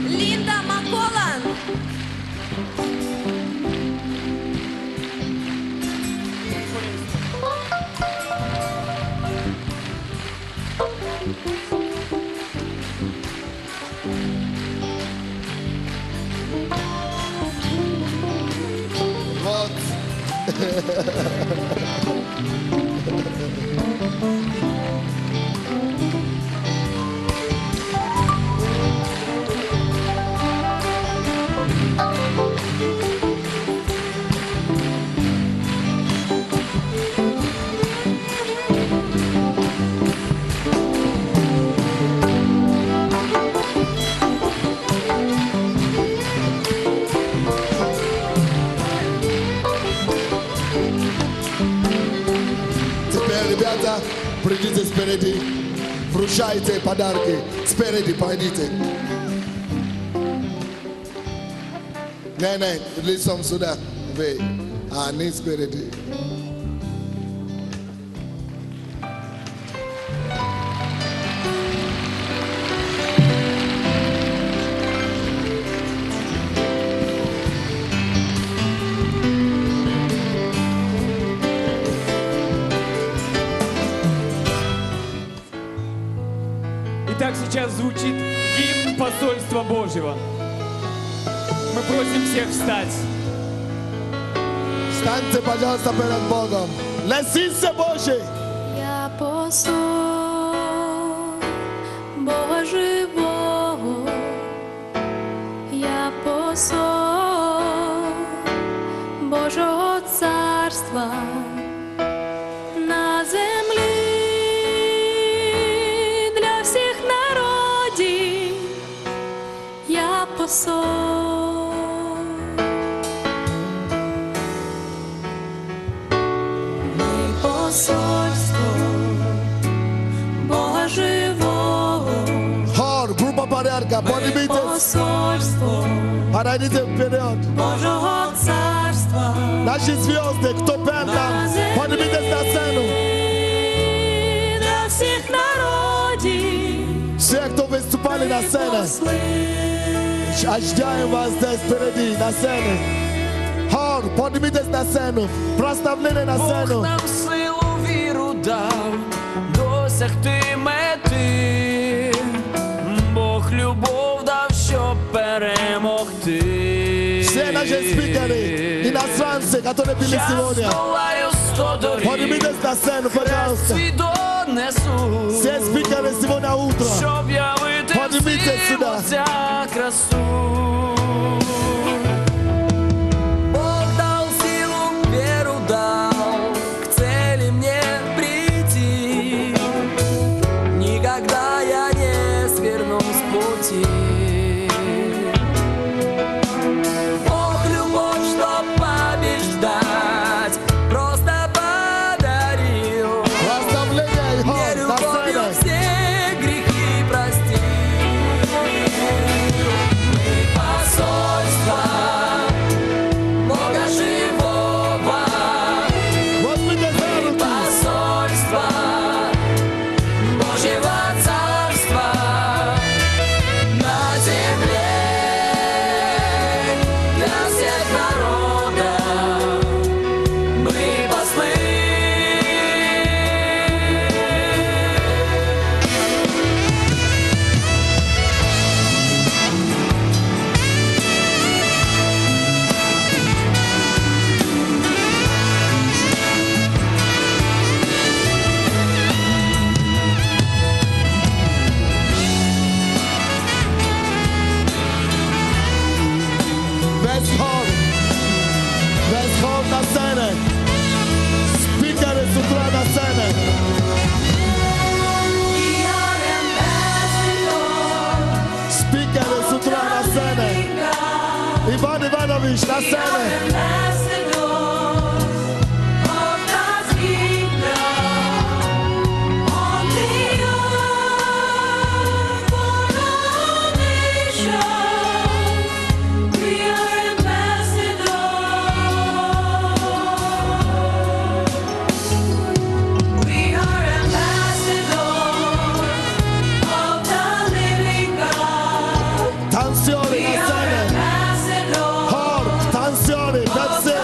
Линда Макколан. Вот. Ребята, придите спереди, вручайте подарки, спереди пойдите. Nej, liksom sådär. Ni spelar det. Итак, сейчас звучит гимн посольства Божьего. Мы просим всех встать. Stańcie, пожалуйста, перед Богом. Лесіться, Божий. Я посол Бога живого, я посол Божого царства на землі для всіх народів, я посол. Посольство Бога живого, Хор, група порядка, поднимитесь. посольство Подойдите вперед. Божого царства Наши звезды, кто пел там, поднимитесь на сцену. для всіх народів. Все, кто выступали на сцене, ожидаем вас здесь впереди, на сцене. Хор, поднимитесь на сцену. Прославление на Бог сцену. нам силу віру дав досягти мети. Бог любов дав, щоб перемогти. Все наши спикеры, иностранцы, которые были Я сегодня, здолаю 100 доріг, поднимитесь на сцену, пожалуйста. свій донесу, Все спикеры сегодня утром. щоб явити Поднимитесь всім сюда. оця красу. Бог дал силу, веру дал, к цели мне прийти. Никогда я не сверну с пути. Бог любовь, чтоб побеждать, просто подарил. Прославление и Мне хор на любовью сцене. все грехи простил. Мы посольство Бога живого, Возьмите за руки. посольство Божьего царства на земле для всех народов. Мы послы. Весь хор на сцене. Спикеры с утра на сцене. Спикеры с утра на сцене. Иван Иванович на сцене. Танцоры на сцене. Хор, танцоры, that's it.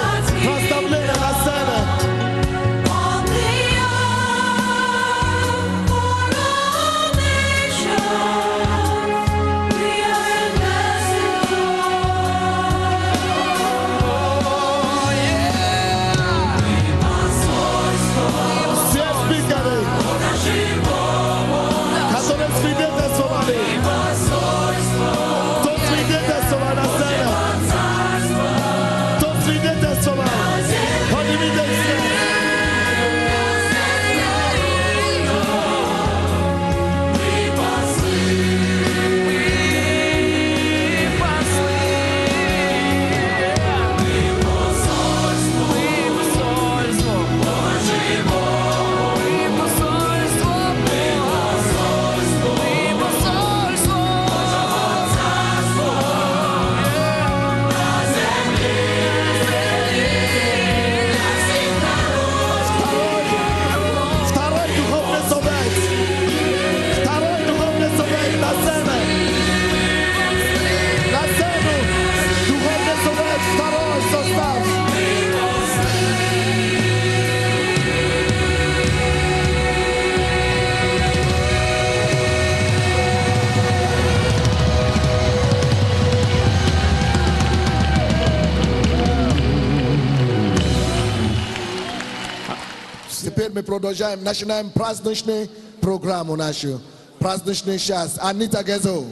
продолжаем. Начинаем праздничный программу нашу. Праздничный час. Анита Гезо.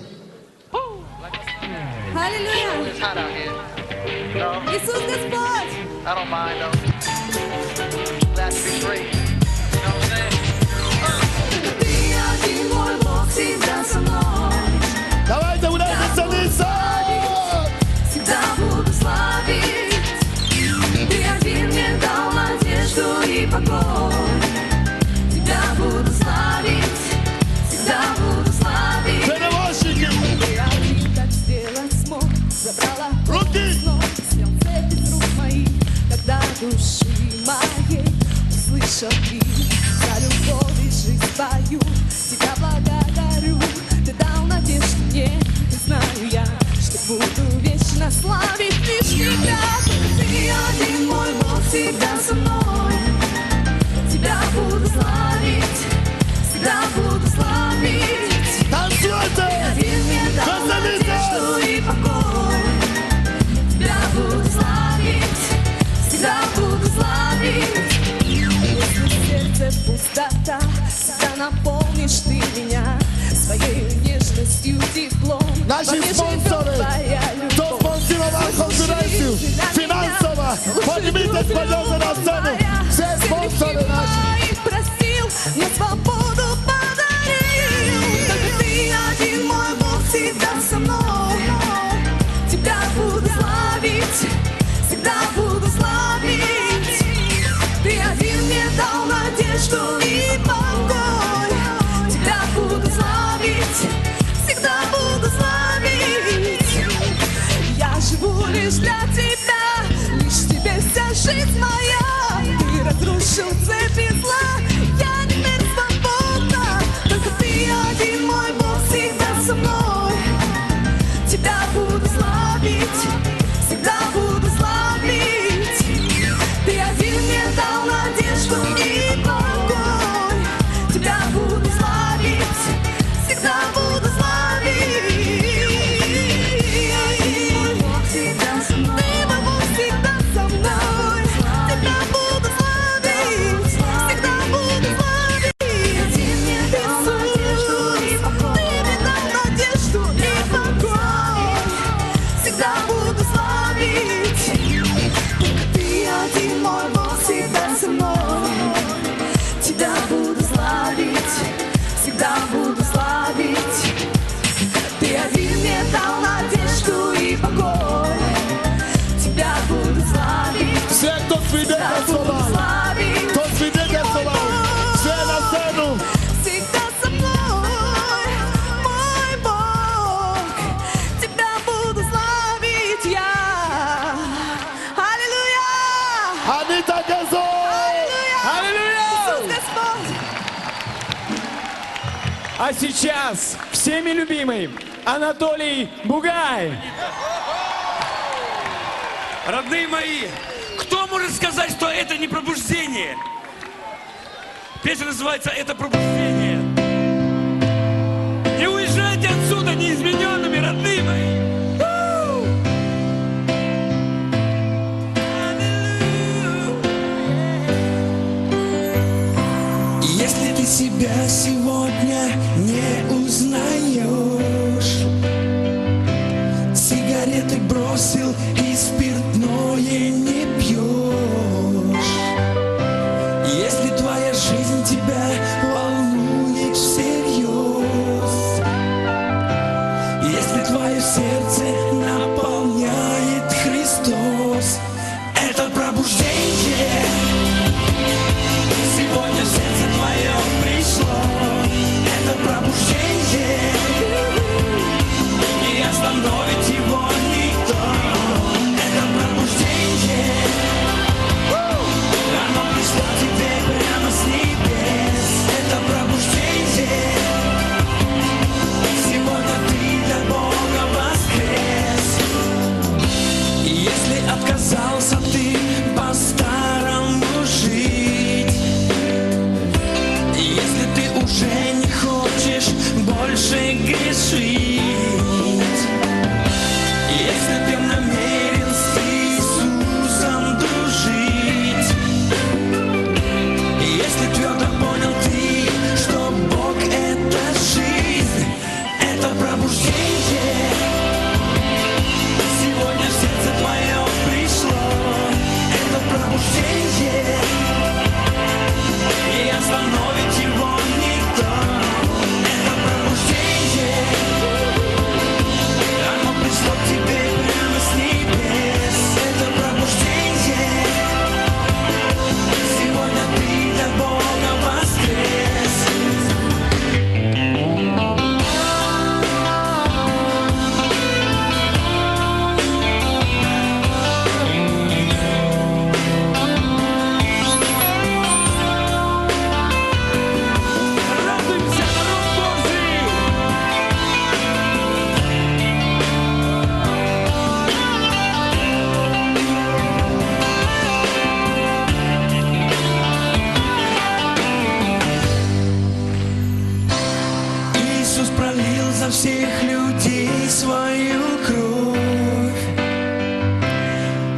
Аллилуйя! It's hot out here. No, Иисус Господь! I don't mind though. Glad to be free. You know what I'm saying? Ты один мой Бог, всегда со мной. Давайте удачи, Всегда буду славить. Ты один мне дал надежду и покой. Тебя буду славить. Всегда буду славить. Ты один так сделать смог. Забрала снова, снял цепи с рук моих. Когда души моей услышал крик, за любовь и жизнь твою тебя благодарю. Ты дал надежду мне, и знаю я, что буду вечно славить лишь тебя. Ты один мой Бог, всегда со мной. Тебя буду славить, всегда буду славить. Танцуйте! Один мне дал надежду и покой. Тебя буду славить, всегда буду славить. Если в сердце пустота, всегда наполнишь ты меня своей нежностью, теплом. Наши Во мне спонсоры, живет твоя любовь. кто спонсировал конференцию, финансово, поднимитесь, пожалуйста, на сцену. Все спонсоры наши. Просил, мне свободу подарил. Только ты один мой Бог, всегда со мной. Тебя буду славить, всегда буду славить. Ты один мне дал надежду и покой. Тебя буду славить, всегда буду славить. Я живу лишь для тебя, лишь тебе вся жизнь моя. Ты разрушил цепи зла, я теперь свободна. Только ты один мой Бог, всегда со мной. Тебя буду славить, всегда буду славить. Ты один мне дал надежду и покой. Тебя буду славить, всегда буду славить. Ты мой Бог, всегда со мной. Тебя буду славить, всегда буду славить. Иисус, ты мне дал надежду и покой. Всегда буду славить. Ты один мой Бог, всегда со мной. Тебя буду славить, всегда буду славить. Ты один мне дал надежду и покой. Тебя буду славить, Все, кто свидетельствовал, славить. кто свидетельствовал, все на сцену. Всегда со мной, мой Бог. Тебя буду славить я. Аллилуйя! Анита Гезо! Иисус Господь! А сейчас всеми любимый Анатолий Бугай. Родные мои, кто может сказать, что это не пробуждение? Песня называется «Это пробуждение». Не уезжайте отсюда неизмененными, родные мои. Если ты себя сегодня не узнаешь, сигареты бросил и спиртное не пьешь, если твоя жизнь тебя волнует всерьез, если твое сердце наполняет Христос, это пробуждение. Сегодня в сердце твое пришло, это пробуждение. Иисус пролил за всех людей свою кровь.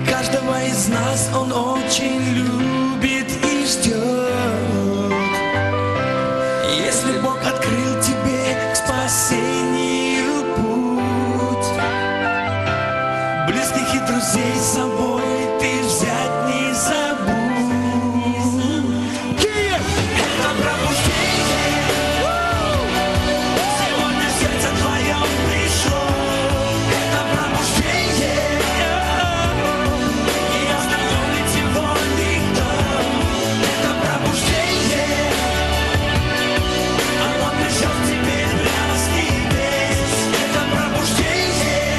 Каждого из нас Он очень любит и ждет. Если Бог открыл тебе к спасению путь, близких и друзей с собой ты взять не забудь. Это пробуждение сегодня в сердце твоем пришло. Это пробуждение, не остановить его никто. Это пробуждение, оно придет к тебе прямо с небес. Это пробуждение,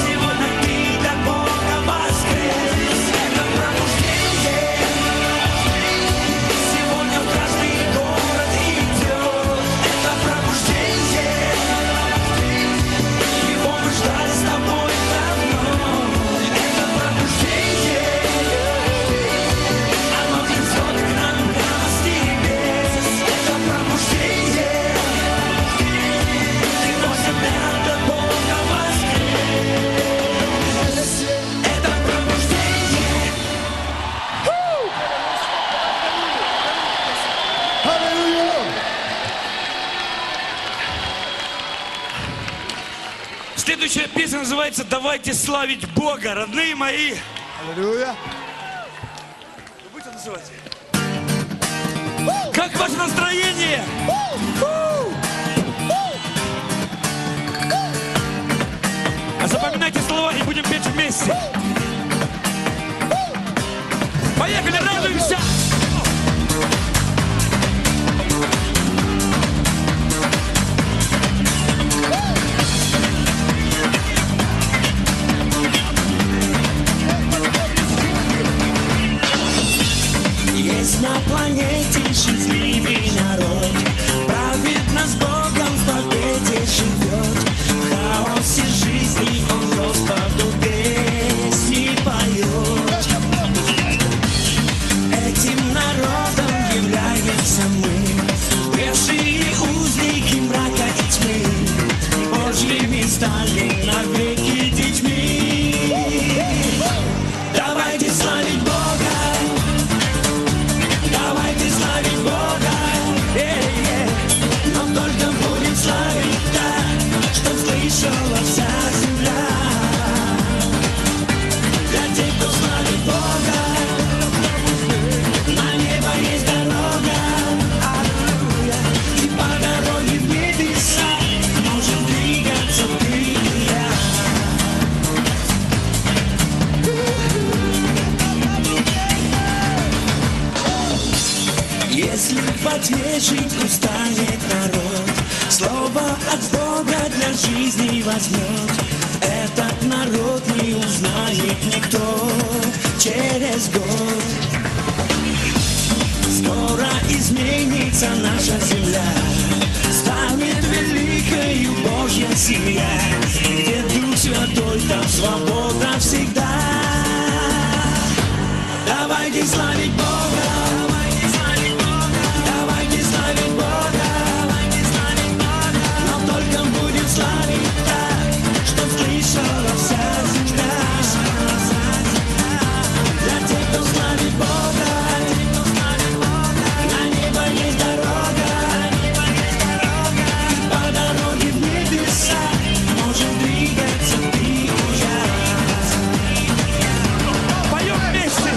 сегодня ты для Бога воскрес. Это пробуждение, сегодня в каждый город идет. Это пробуждение, его мы ждали с тобой давно. Это пробуждение, оно придет к нам прямо с небес. Это пробуждение, сегодня для Бога воскрес. Это пробуждение. Hallelujah. Следующая песня называется «Давайте славить Бога», родные мои. Hallelujah. Вы будете называть? Как ваше настроение? А запоминайте слова и будем петь вместе. Поехали, радуемся! Есть на планете счастливый народ, праведно с Богом в победе живет. В хаосе жизни Он Господу песни поет. Этим народом являемся мы, бывшие узники мрака и тьмы, Божьими стали навеки детьми. Давайте славить Бога, давайте славить Бога, но только будем славить так, чтоб слышала вся земля. Для тех, кто славит Бога, на небо есть дорога, аллилуйя, и по дороге в небеса можем двигаться ты и я. Если в тьме жить устанет народ, слово от Бога для жизни возьмет. Этот народ не узнает никто через год. Скоро изменится наша земля, станет великою Божья семья, где Дух Святой, там свобода всегда. Давайте славить Бога, давайте славить Бога, давайте славить Бога, давайте славить Бога, но только будем славить так, чтоб слышала вся земля. Для тех, кто славит Бога, на небо есть дорога, и по дороге в небеса можем двигаться ты и я. Поем вместе!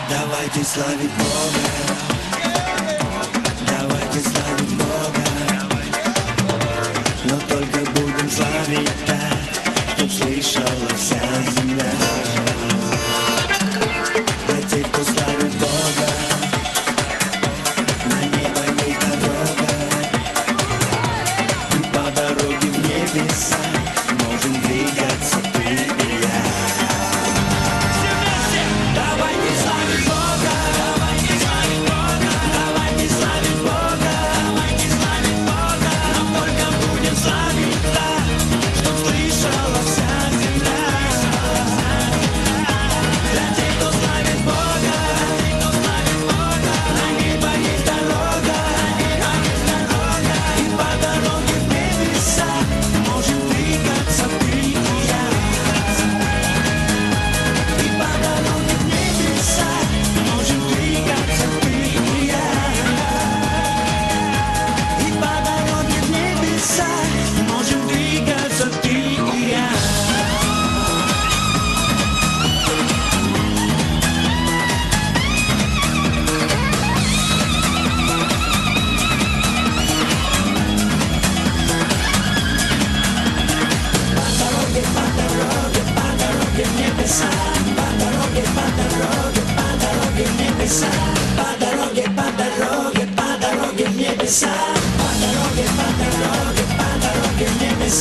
Давайте славить Бога, давайте славить Бога, но только будем славить так, чтоб слышала вся земля. Для тех, кто славит Бога, на небо есть дорога,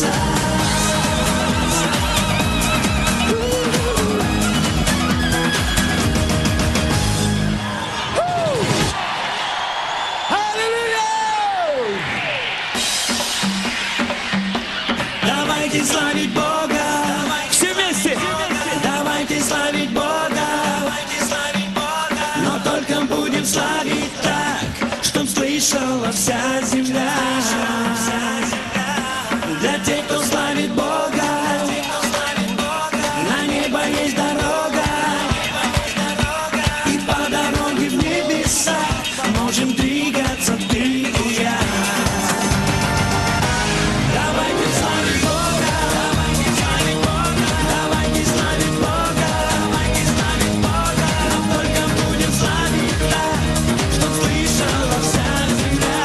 небеса. Давайте славить Бога. Все вместе. Давайте славить Бога. Но только будем славить так, чтоб слышала вся земля. Для тех, кто славит Бога, на небо есть дорога. И по дороге в небеса можем двигаться ты и я. Давайте славить Бога. Давайте славить Бога. Но только будем славить так, чтоб слышала вся земля.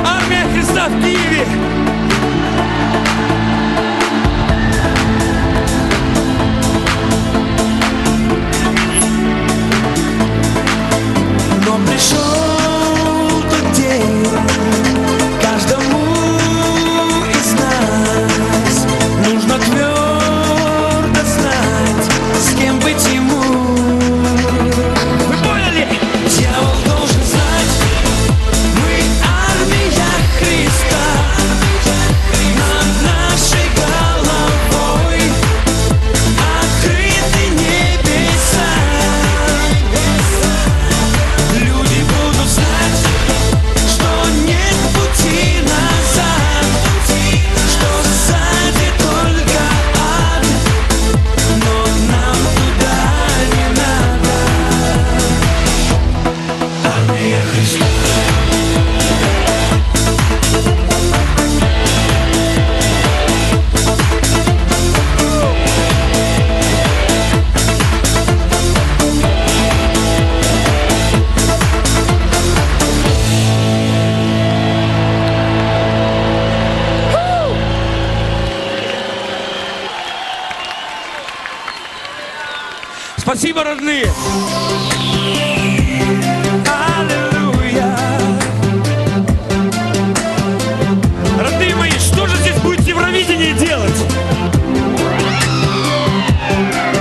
Армия Христа в Киеве. Но пришел тот день, каждому из нас нужно твердо знать, с кем быть ему. Вы поняли? Дьявол должен знать, мы армия Христа, над нашей головой открыты небеса. Люди будут знать, что нет пути назад, что сзади только ад, но нам туда не надо. Армия Христа. Спасибо, родные. Аллилуйя. Родные мои, что же здесь будет Евровидение делать?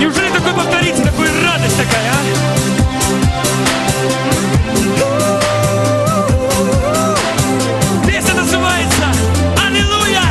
Неужели такое повторите, такая радость такая, а? Песня называется «Аллилуйя».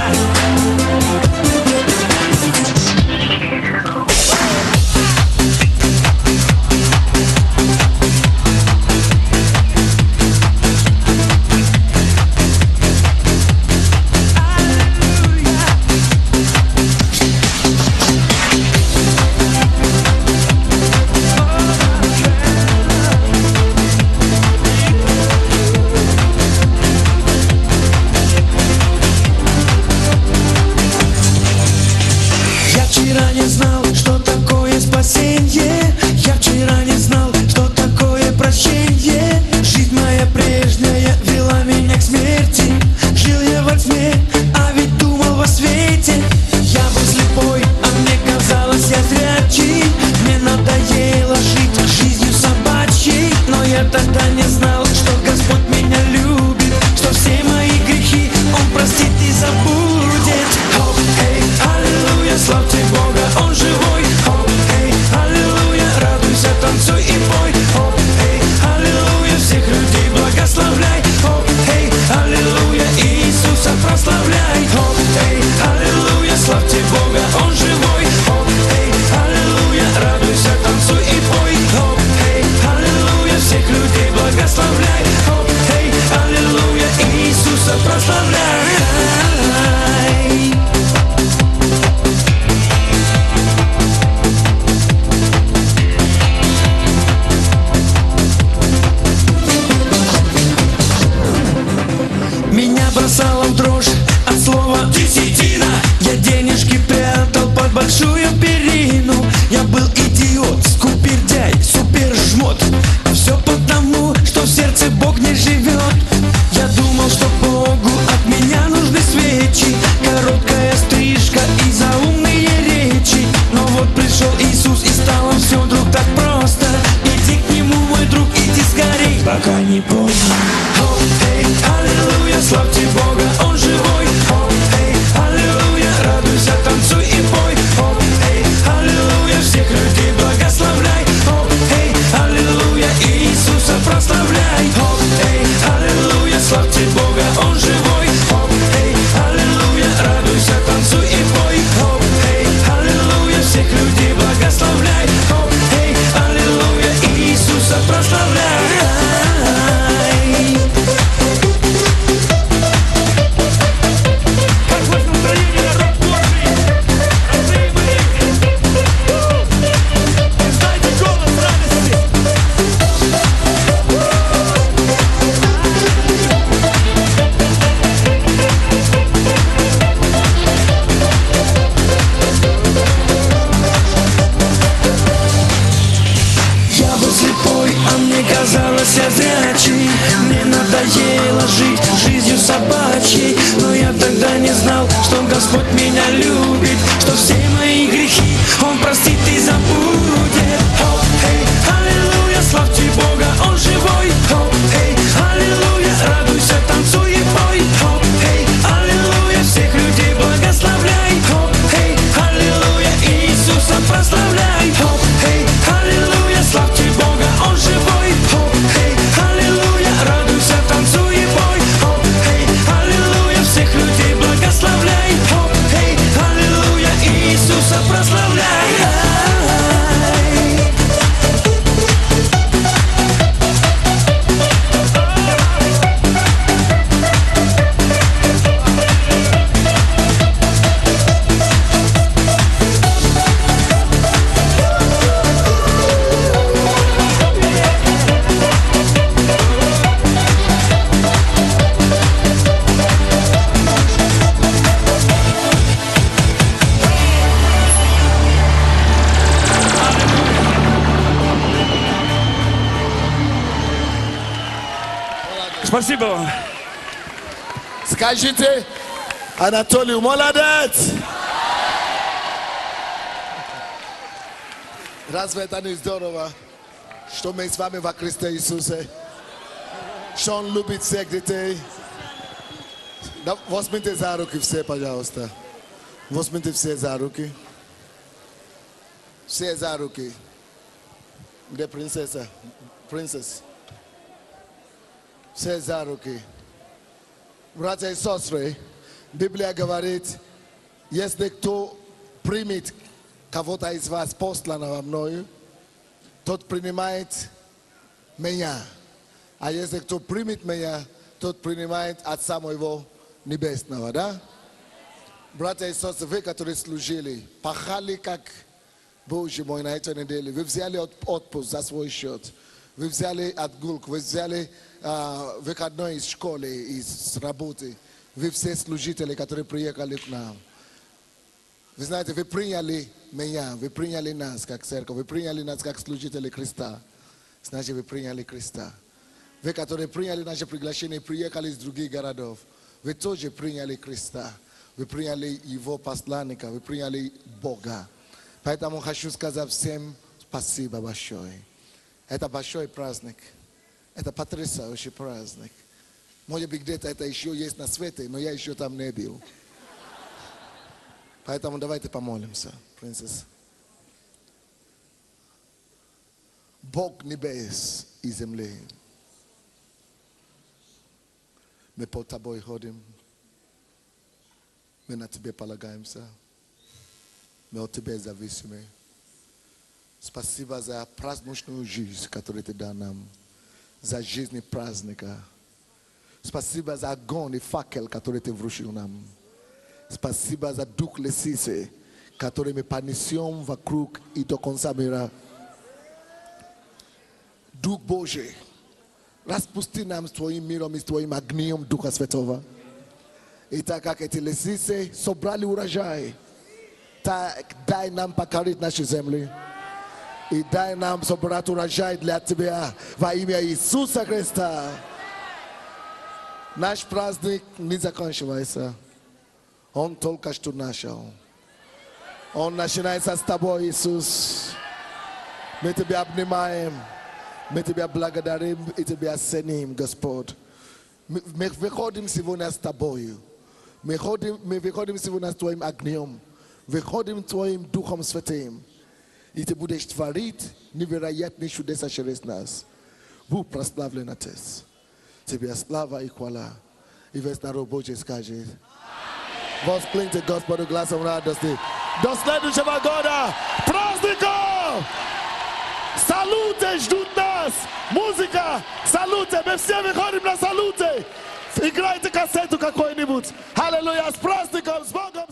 Я вчера не знал, что такое спасенье. Я вчера не знал, что такое прощение. Жизнь моя прежняя вела меня к смерти. Жил я во тьме, а ведь думал во свете. Я был слепой, а мне казалось, я зрячий. Мне надоело жить жизнью собачьей. Но я тогда не знал, что Господь меня любит, что все мои грехи Он простит и забудет. Хоп, эй, аллилуйя, славьте Бога, Он живой. Хоп, эй, аллилуйя, радуйся, танцуй и пой. Хоп, эй, аллилуйя, всех людей благословляй. Хоп, эй, аллилуйя, Иисуса прославляй. Хоп, эй, аллилуйя, славьте Бога, Он живой. Хоп, эй, аллилуйя, радуйся, танцуй и пой. Хоп, эй, аллилуйя, всех людей благословляй. Хоп, эй, аллилуйя, Иисуса прославляй. Меня бросало в дрожь от слова десятина. Я денежки прятал под большую перину. Я был идиот, скупердяй, супер жмот. А все потому, что в сердце Бог не живет. Я думал, что Богу от меня нужны свечи, короткая стрижка и заумные речи. Но вот пришел Иисус, и стало все вдруг так просто. Иди к Нему, мой друг, иди скорей, пока не поздно. Хоп, эй, аллилуйя, славьте Бога, Он живой. Хоп, эй, аллилуйя, радуйся, танцуй и пой. Хоп, эй, аллилуйя, всех людей благословляй. Хоп, эй, аллилуйя, Иисуса прославляй. Хоп, эй, аллилуйя, славьте Бога, Он живой. Хоп, эй, аллилуйя, радуйся, танцуй и пой. Хоп, эй, аллилуйя, всех людей благословляй. Хоп, эй, аллилуйя, Иисуса прославляй. собачьей. Но я тогда не знал, что Господь меня любит, что все мои грехи Он простит и забудет. О, эй, аллилуйя, славьте Бога, Он живой. О, эй, аллилуйя, радуйся, танцуй и пой. О, эй, аллилуйя, всех людей благословляй. О, эй, аллилуйя, Иисуса прославляй. О, эй, аллилуйя, славьте Бога, Он живой. О, эй, аллилуйя, радуйся, танцуй и пой. О, эй, аллилуйя, всех людей благословляй. О, эй, аллилуйя, Иисуса прославляй. Спасибо вам. Скажите, Анатолий, молодец! Разве это не здорово, что мы с вами во Христе Иисусе? Что Он любит всех детей? Да, возьмите за руки все, пожалуйста. Возьмите все за руки. Все за руки. Где принцесса? Принцесса. Все за руки. Братья и сестры, Библия говорит, если кто примет кого-то из вас, посланного мною, тот принимает меня. А если кто примет меня, тот принимает Отца моего Небесного, да? Братья и сестры, вы, которые служили, пахали как Боже мой на этой неделе, вы взяли отпуск за свой счет. Вы взяли отгулку, вы взяли выходной из школы, из работы. Вы все служители, которые приехали к нам. Вы знаете, вы приняли меня, вы приняли нас как церковь, вы приняли нас как служители Христа. Значит, вы приняли Христа. Вы, которые приняли наше приглашение, приехали из других городов. Вы тоже приняли Христа. Вы приняли Его посланника, вы приняли Бога. Поэтому хочу сказать всем спасибо большое. Это большой праздник. Это потрясающий праздник. Может быть, где-то это еще есть на свете, но я еще там не был. Поэтому давайте помолимся, принцесса. Бог небес и земли, мы под Тобой ходим, мы на Тебе полагаемся, мы от Тебя зависимы. Спасибо за праздничную жизнь, которую Ты дал нам, за жизнь праздника. Спасибо за огонь и факел, который Ты вручил нам. Спасибо за дух лисицы, который мы понесем вокруг и до конца мира. Дух Божий, распусти нам с Твоим миром и с Твоим огнем Духа Святого. И так как эти лисицы собрали урожай, так дай нам покорить наши земли. И дай нам собрать урожай для Тебя во имя Иисуса Христа. Наш праздник не заканчивается. Он только что начал. Он начинается с Тобой, Иисус. Мы Тебя обнимаем. Мы Тебя благодарим и Тебя ценим, Господь. Мы выходим сегодня с Тобою. Мы выходим сегодня с Твоим огнем. Выходим Твоим Духом Святым. И Ты будешь творить невероятные чудеса через нас. Будь прославлен, Отец. Тебе слава и хвала. И весь народ Божий скажет. Воскликните Господу глазом радости. До следующего года праздников! Салюты ждут нас! Музыка! Салюты! Мы все выходим на салюты! Играйте кассету какой-нибудь! Аллилуйя! С праздником! С Богом!